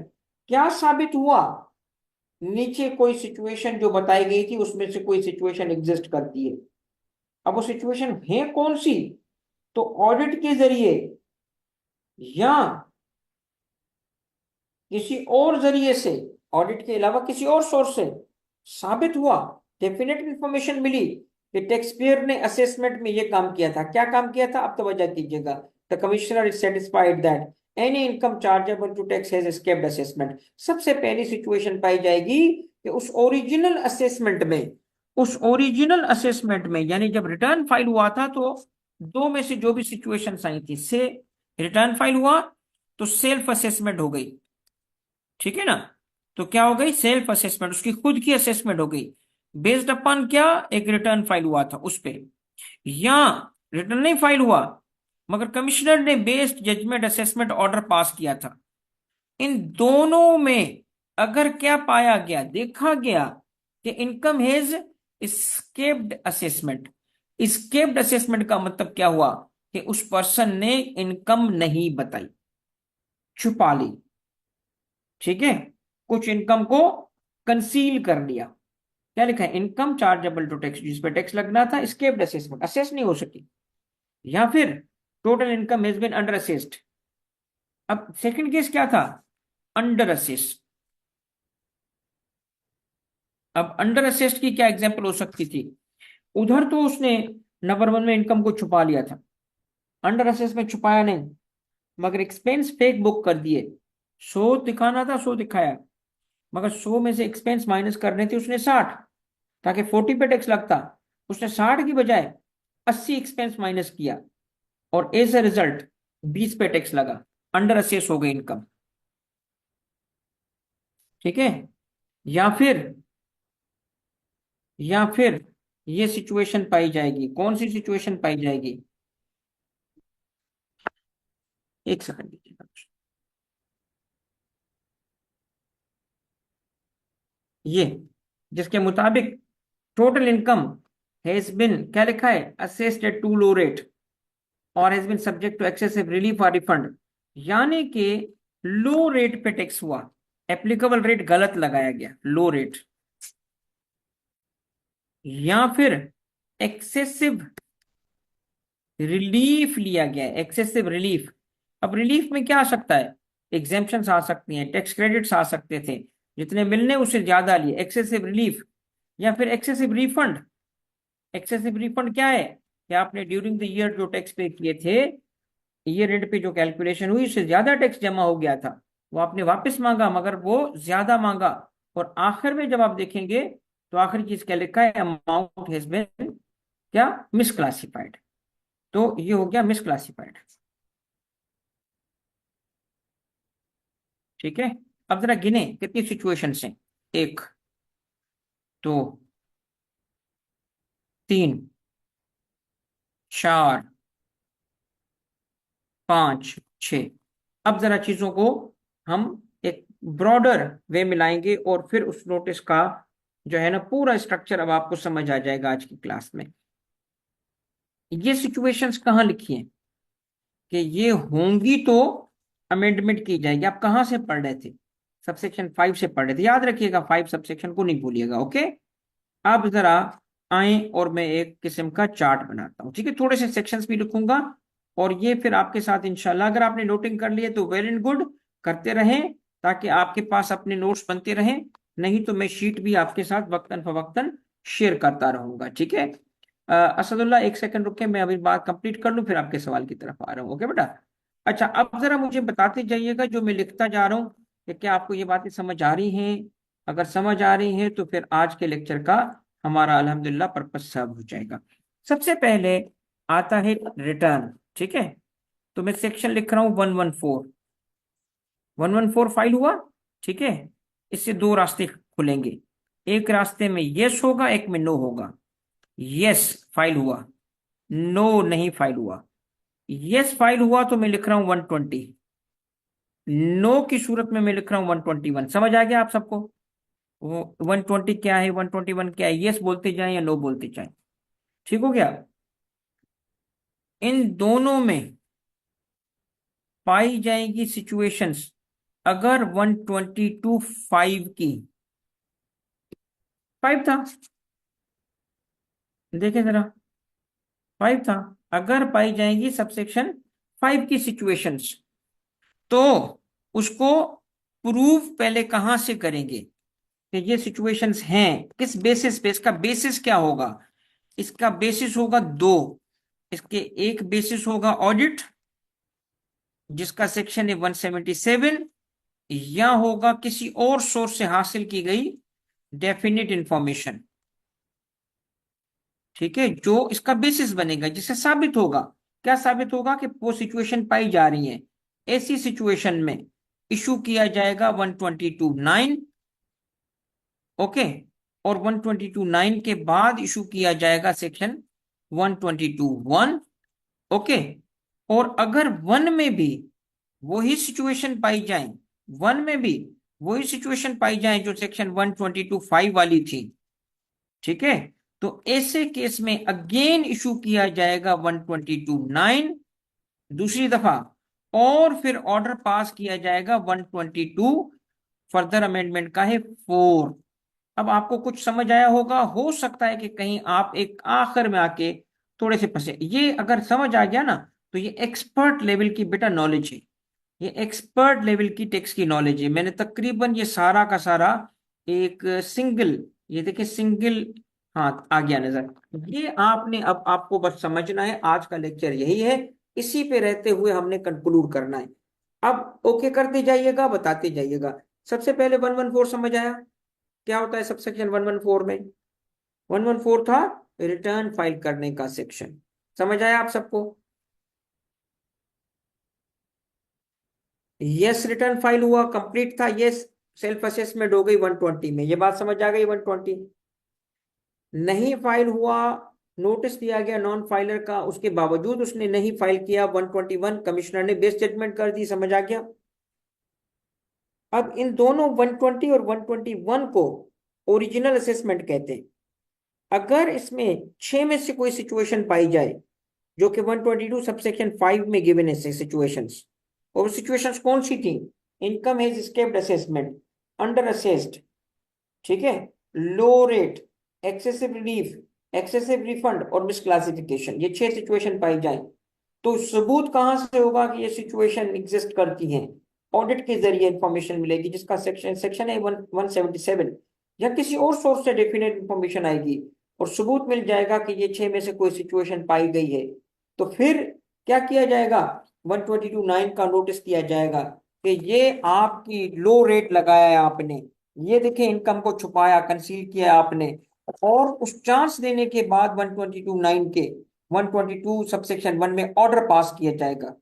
क्या साबित हुआ, नीचे कोई सिचुएशन जो बताई गई थी उसमें से कोई सिचुएशन एग्जिस्ट करती है। अब वो सिचुएशन है कौन सी, तो ऑडिट के जरिए या किसी और जरिए से, ऑडिट के अलावा किसी और सोर्स से साबित हुआ, डेफिनेट इंफॉर्मेशन मिली कि टैक्स पेयर ने असेसमेंट में ये काम किया था। क्या काम किया था, अब तवज्जो कीजिएगा। The commissioner is satisfied that any income chargeable to tax has escaped assessment. सबसे पहली सिचुएशन पाई जाएगी कि उस ओरिजिनल असेसमेंट में, उस ओरिजिनल असेसमेंट में, यानी जब रिटर्न फाइल हुआ था, तो दो में से जो भी सिचुएशन आई थी, से रिटर्न फाइल हुआ तो सेल्फ असेसमेंट हो गई, ठीक है ना। तो क्या हो गई, सेल्फ असेसमेंट, उसकी खुद की असेसमेंट हो गई। बेस्ड अपॉन क्या, एक रिटर्न फाइल हुआ था उस पे, या रिटर्न नहीं फाइल हुआ मगर कमिश्नर ने based judgement assessment order pass किया था। इन दोनों में अगर क्या पाया गया, देखा गया कि income has escaped assessment. Escaped assessment का मतलब क्या हुआ, कि उस पर्सन ने इनकम नहीं बताई, छुपा ली, ठीक है। कुछ इनकम को कंसील कर लिया। क्या लिखा है, इनकम चार्जेबल टू टैक्स, जिस पे टैक्स लगना था, स्केप्ड असेसमेंट, असेस नहीं हो सकी। या फिर total income has been under assessed. अब सेकंड केस क्या था, अंडर असेस। अब अंडर असेस्ड की क्या एग्जांपल हो सकती थी, उधर तो उसने नंबर 1 में इनकम को छुपा लिया था, अंडर असेस में छुपाया नहीं, मगर एक्सपेंस फेक बुक कर दिए। 100 दिखाना था, 100 दिखाया, मगर 100 में से एक्सपेंस माइनस करने थे उसने 60, ताकि 40 पे टैक्स लगता। उसने 60 की बजाय 80 एक्सपेंस माइनस किया, और एज ए रिजल्ट 20 पे टैक्स लगा, अंडर असेस हो गई इनकम, ठीक है। या फिर, या फिर ये सिचुएशन पाई जाएगी, कौन सी सिचुएशन पाई जाएगी, एक सेकंड दीजिएगा। ये जिसके मुताबिक टोटल इनकम हैज बिन, क्या लिखा है, assessed at too low rate, और has been subject to excessive relief और रिफंड, यानी कि लो रेट पे टैक्स हुआ, एप्लीकेबल रेट गलत लगाया गया, लो रेट, या फिर एक्सेसिव रिलीफ लिया गया है, एक्सेसिव रिलीफ। अब रिलीफ में क्या आ सकता है, एग्जेम्पशंस आ सकती हैं, टैक्स क्रेडिट्स आ सकते थे, जितने मिलने उससे ज्यादा लिए, एक्सेसिव रिलीफ। या फिर एक्सेसिव रिफंड। एक्सेसिव रिफंड क्या है कि आपने ड्यूरिंग द ईयर जो टैक्स पे किए थे, ईयर एंड पे जो कैलकुलेशन हुई उससे ज्यादा टैक्स जमा हो गया था, वो आपने वापस मांगा मगर वो ज्यादा मांगा, और आखिर में जब आप देखेंगे तो आखिरी चीज क्या लिखा है, अमाउंट हैज बीन क्या, मिसक्लासिफाइड। तो ये हो गया मिसक्लासिफाइड। ठीक है। अब जरा गिने कितनी सिचुएशंस हैं, एक, दो, तीन, चार, पांच, छ। अब जरा चीजों को हम एक ब्रॉडर वे में लाएंगे और फिर उस नोटिस का जो है ना पूरा स्ट्रक्चर अब आपको समझ आ जाएगा आज की क्लास में। ये सिचुएशंस कहाँ लिखी हैं कि ये होंगी तो अमेंडमेंट की जाएगी, आप कहाँ से पढ़ रहे थे, सबसेक्शन 5 से पढ़ रहे थे, याद रखिएगा 5 सबसेक्शन को नहीं भूलिएगा। ओके। अब जरा आए और मैं एक किस्म का चार्ट बनाता हूँ, ठीक है, थोड़े से सेक्शंस भी लिखूंगा और ये फिर आपके साथ इंशाल्लाह, अगर आपने नोटिंग कर लिए तो वेल एंड गुड, करते रहें ताकि आपके पास अपने नोट्स बनते रहें, नहीं तो मैं शीट भी आपके साथ वक्तन फवक्तन शेयर करता रहूंगा। ठीक है। असदुल्ला एक सेकंड रुके, मैं अभी बात कंप्लीट कर लूं फिर आपके सवाल की तरफ आ रहा हूँ। ओके बेटा। अच्छा, अब जरा मुझे बताते जाइएगा जो मैं लिखता जा रहा हूँ कि क्या आपको ये बातें समझ आ रही हैं। अगर समझ आ रही हैं तो फिर आज के लेक्चर का हमारा अल्हम्दुलिल्लाह पर्पस सर्व हो जाएगा। सबसे पहले आता है रिटर्न। ठीक है, तो मैं सेक्शन लिख रहा हूं 114। 114 फाइल हुआ। ठीक है, इससे दो रास्ते खुलेंगे, एक रास्ते में यस होगा, एक में नो होगा। यस फाइल हुआ, नो नहीं फाइल हुआ। यस फाइल हुआ तो मैं लिख रहा हूं 120, नो की सूरत में मैं लिख रहा हूं 121। समझ आ गया आप सबको, वो 120 क्या है, 121 क्या है, यस बोलते जाएं या नो बोलते जाएं। ठीक हो गया। इन दोनों में पाई जाएगी सिचुएशंस अगर 122 5 की, 5 था, देखें जरा, 5 था, अगर पाई जाएंगी सबसेक्शन 5 की सिचुएशंस, तो उसको प्रूव पहले कहां से करेंगे कि ये सिचुएशंस हैं, किस बेसिस पे, इसका बेसिस क्या होगा। इसका बेसिस होगा दो, इसके एक बेसिस होगा ऑडिट जिसका सेक्शन है 177, या होगा किसी और सोर्स से हासिल की गई डेफिनेट इंफॉर्मेशन। ठीक है, जो इसका बेसिस बनेगा, जिससे साबित होगा, क्या साबित होगा कि वो सिचुएशन पाई जा रही है। ऐसी सिचुएशन में इशू किया जाएगा 122(9). ओके, और 122(9) के बाद इशू किया जाएगा सेक्शन 122(1). ओके, और अगर वन में भी वही सिचुएशन पाई जाए, वन में भी वही सिचुएशन पाई जाए जो सेक्शन 122(5) वाली थी, ठीक है, तो ऐसे केस में अगेन इशू किया जाएगा 122(9) दूसरी दफा, और फिर ऑर्डर पास किया जाएगा 122 फर्दर अमेंडमेंट का है 4। अब आपको कुछ समझ आया होगा, हो सकता है कि कहीं आप एक आखिर में आके थोड़े से फंसे, ये अगर समझ आ गया ना तो ये एक्सपर्ट लेवल की बेटा नॉलेज है, ये एक्सपर्ट लेवल की टेक्स्ट की नॉलेज है। मैंने तकरीबन ये सारा का सारा एक सिंगल, ये देखिए सिंगल, हाँ आ गया नजर, ये आपने अब आपको बस समझना है, आज का लेक्चर यही है, इसी पे रहते हुए हमने कंक्लूड करना है। अब ओके करते जाइएगा, बताते जाइएगा। सबसे पहले 114 समझ आया, क्या होता है सबसेक्शन 114 में। 114 था रिटर्न फाइल करने का सेक्शन, समझ आया आप सबको। यस रिटर्न फाइल हुआ, कंप्लीट था, यस सेल्फ असेसमेंट हो गई 120 में, ये बात समझ आ गई 120। नहीं फाइल हुआ, नोटिस दिया गया नॉन फाइलर का, उसके बावजूद उसने नहीं फाइल किया 121, कमिश्नर ने बेस जजमेंट कर दी, समझ आ गया। अब इन दोनों 120 और 121 को ओरिजिनल असेसमेंट कहते हैं। अगर इसमें 6 में से कोई सिचुएशन पाई जाए जो कि 122 सबसेक्शन 5 में गिवन है सिचुएशंस। और सिचुएशंस कौन सी थी? Income has escaped assessment, under assessed, ठीक है, low rate, excessive relief, excessive refund और मिसक्लासिफिकेशन, ये 6 सिचुएशन पाई जाए। तो सबूत कहां से होगा कि ये सिचुएशन एग्जिस्ट करती हैं? ऑडिट के जरिए इंफॉर्मेशन मिलेगी, जिसका सेक्शन सेक्शन है 177, या किसी और सोर्स से डेफिनेट इंफॉर्मेशन आएगी और सबूत मिल जाएगा कि ये 6 में से कोई सिचुएशन पाई गई है। तो फिर क्या किया जाएगा? 122(9) का नोटिस दिया जाएगा कि ये आपकी लो रेट लगाया है आपने, ये देखिए इनकम को छुपाया, कंसील किया आपने। और उस चांस देने के बाद 122(9) के 122 सबसेक्शन 1 में ऑर्डर पास किया जाएगा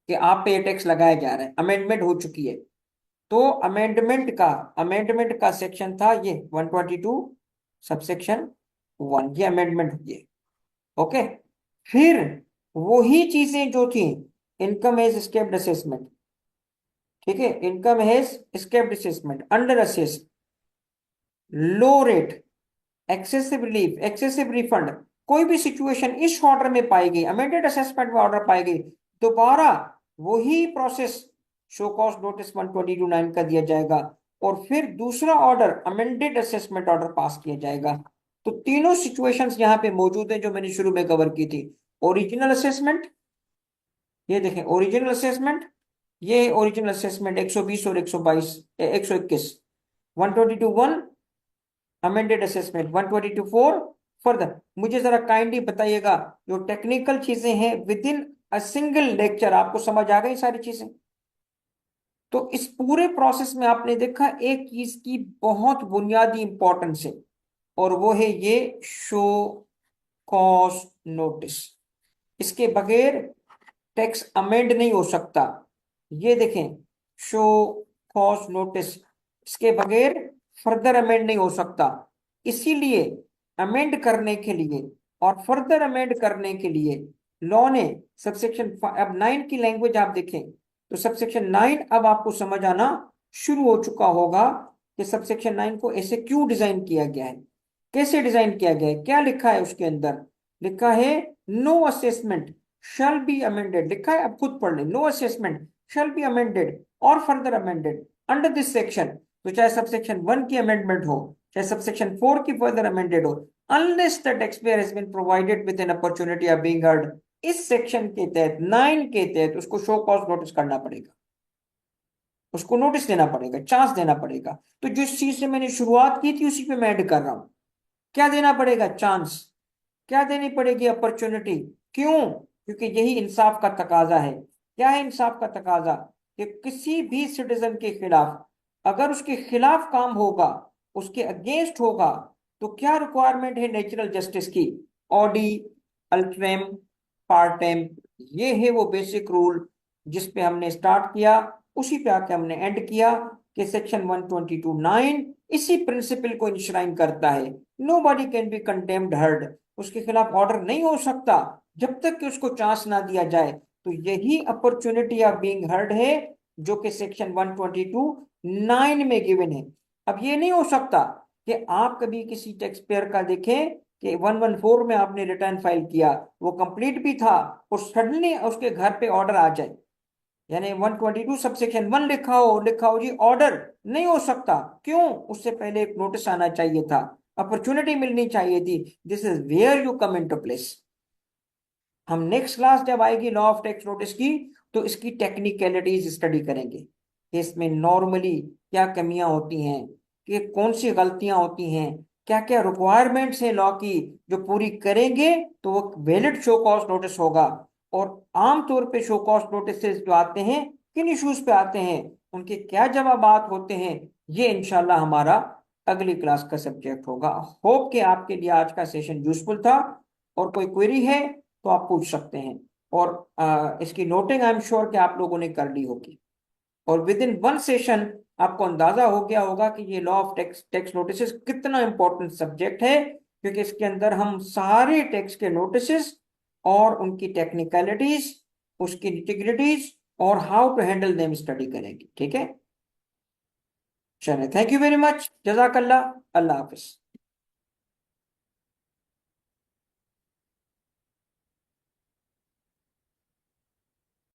कि आप पे ये टैक्स लगाया जा रहा है, अमेंडमेंट हो चुकी है। तो अमेंडमेंट का सेक्शन था ये 122 सबसेक्शन 1, ये अमेंडमेंट हुई है। ओके, फिर वही चीजें जो थी, इनकम एज एस्केप्ड असेसमेंट, ठीक है, income has escaped assessment, under assess, low rate, excessive relief, excessive refund, कोई भी सिचुएशन इस ऑर्डर में पाई गई, अमेंडेड असेसमेंट में ऑर्डर पाई गई, दोबारा वही प्रोसेस शो कॉज नोटिस 122(9) का दिया जाएगा और फिर दूसरा order amended assessment order pass किया जाएगा। तो तीनों सिचुएशंस यहां पे मौजूद हैं जो मैंने शुरू में कवर की थी। ओरिजिनल असेसमेंट, ये देखें ओरिजिनल असेसमेंट, ये ओरिजिनल असेसमेंट 120 और 122, 121, 122(1) अमेंडेड असेसमेंट, 122(4) फर्दर। मुझे जरा काइंडली बताइएगा, जो टेक्निकल चीजें हैं with in a single lecture आपको समझ आ गई सारी चीजें? तो इस पूरे प्रोसेस में आपने देखा एक चीज की बहुत बुनियादी इंपॉर्टेंस है, और वो है ये शो कॉज नोटिस। इसके बगैर टैक्स अमेंड नहीं हो सकता। ये देखें, शो कॉज नोटिस, इसके बगैर फर्दर अमेंड नहीं हो सकता। इसीलिए अमेंड करने के लिए और फर्दर अमेंड करने के लिए लॉ ने सबसेक्शन अब 9 की लैंग्वेज आप देखें तो सबसेक्शन 9 अब आपको समझ आना शुरू हो चुका होगा कि सबसेक्शन 9 को ऐसे क्यों डिजाइन किया गया है, कैसे डिजाइन किया गया है, क्या लिखा है उसके अंदर। लिखा है no assessment shall be amended, लिखा है, अब खुद पढ़ लें, no assessment shall be amended और further amended under this section. तो चाहे सबसेक्शन 1 की अमेंडमेंट हो, चाहे सबसेक्शन 4 की फर्दर अमेंडेड हो, unless the taxpayer has been provided with an opportunity of being heard, इस सेक्शन के तहत 9 के तहत उसको शो कॉज नोटिस करना पड़ेगा, उसको नोटिस देना पड़ेगा, चांस देना पड़ेगा। तो जिस चीज से मैंने शुरुआत की थी उसी पे मैं ऐड कर रहा हूं। क्या देना पड़ेगा? चांस। क्या देनी पड़ेगी? अपॉर्चुनिटी। क्यों? क्योंकि यही इंसाफ का तकाजा है। क्या है इंसाफ का तकाजा? कि किसी भी सिटीजन के खिलाफ अगर उसके खिलाफ काम होगा, उसके अगेंस्ट होगा, तो क्या रिक्वायरमेंट है नेचुरल जस्टिस की? ऑडी, अल्ट्रेम, पार्टेम, ये है वो बेसिक रूल जिस पे हमने स्टार्ट किया, उसी पे आके हमने एंड किया कि सेक्शन 122(9) इसी प्रिंसिपल को इंश्राइन करता है। Nobody can be condemned heard, उसके खिलाफ ऑर्डर नहीं हो सकता जब तक कि उसको चांस ना दिया जाए। तो यही अपॉर्चुनिटी ऑफ बीइंग हर्ड है जो कि सेक्शन 122(9) में गिवन है। अब ये नहीं हो सकता कि आप कभी किसी टैक्स पेयर का देखें कि 114 में आपने रिटर्न फाइल किया, वो कंप्लीट भी था, और सडनली उसके घर पे ऑर्डर आ जाए, यानी 122 सबसेक्शन 1 लिखा हो जी ऑर्डर, नहीं हो सकता। क्यों? उससे पहले एक नोटिस आना चाहिए था, अपॉर्चुनिटी मिलनी चाहिए थी। This is where you come in to place. हम नेक्स्ट क्लास जब आएगी लॉ ऑफ टैक्स नोटिस की, तो इसकी टेक्निकलिटीज स्टडी करेंगे कि इसमें नॉर्मली क्या कमियां होती हैं, कि कौन सी गलतियां होती हैं, क्या क्या रिक्वायरमेंट्स हैं लॉ की, जो पूरी करेंगे तो वो वैलिड शो कॉज नोटिस होगा। और आमतौर पे शो कॉज नोटिस जो आते हैं किन इश्यूज पे आते हैं, उनके क्या जवाबात होते हैं, ये इंशाल्लाह हमारा अगली क्लास का सब्जेक्ट होगा। होप कि आपके लिए आज का सेशन यूजफुल था, और कोई क्वेरी है तो आप पूछ सकते हैं। और इसकी नोटिंग आई एम श्योर कि आप लोगों ने कर ली होगी, और विद इन वन सेशन आपको अंदाजा हो गया होगा कि ये law of tax tax notice कितना इंपॉर्टेंट सब्जेक्ट है, क्योंकि इसके अंदर हम सारे टैक्स के नोटिस और उनकी टेक्निकलिटीज, उसकी इंटीग्रिटीज और how to handle them study करेंगे। ठीक है, चलिए, थैंक यू वेरी मच, जजाकल्ला, अल्लाह हाफिज।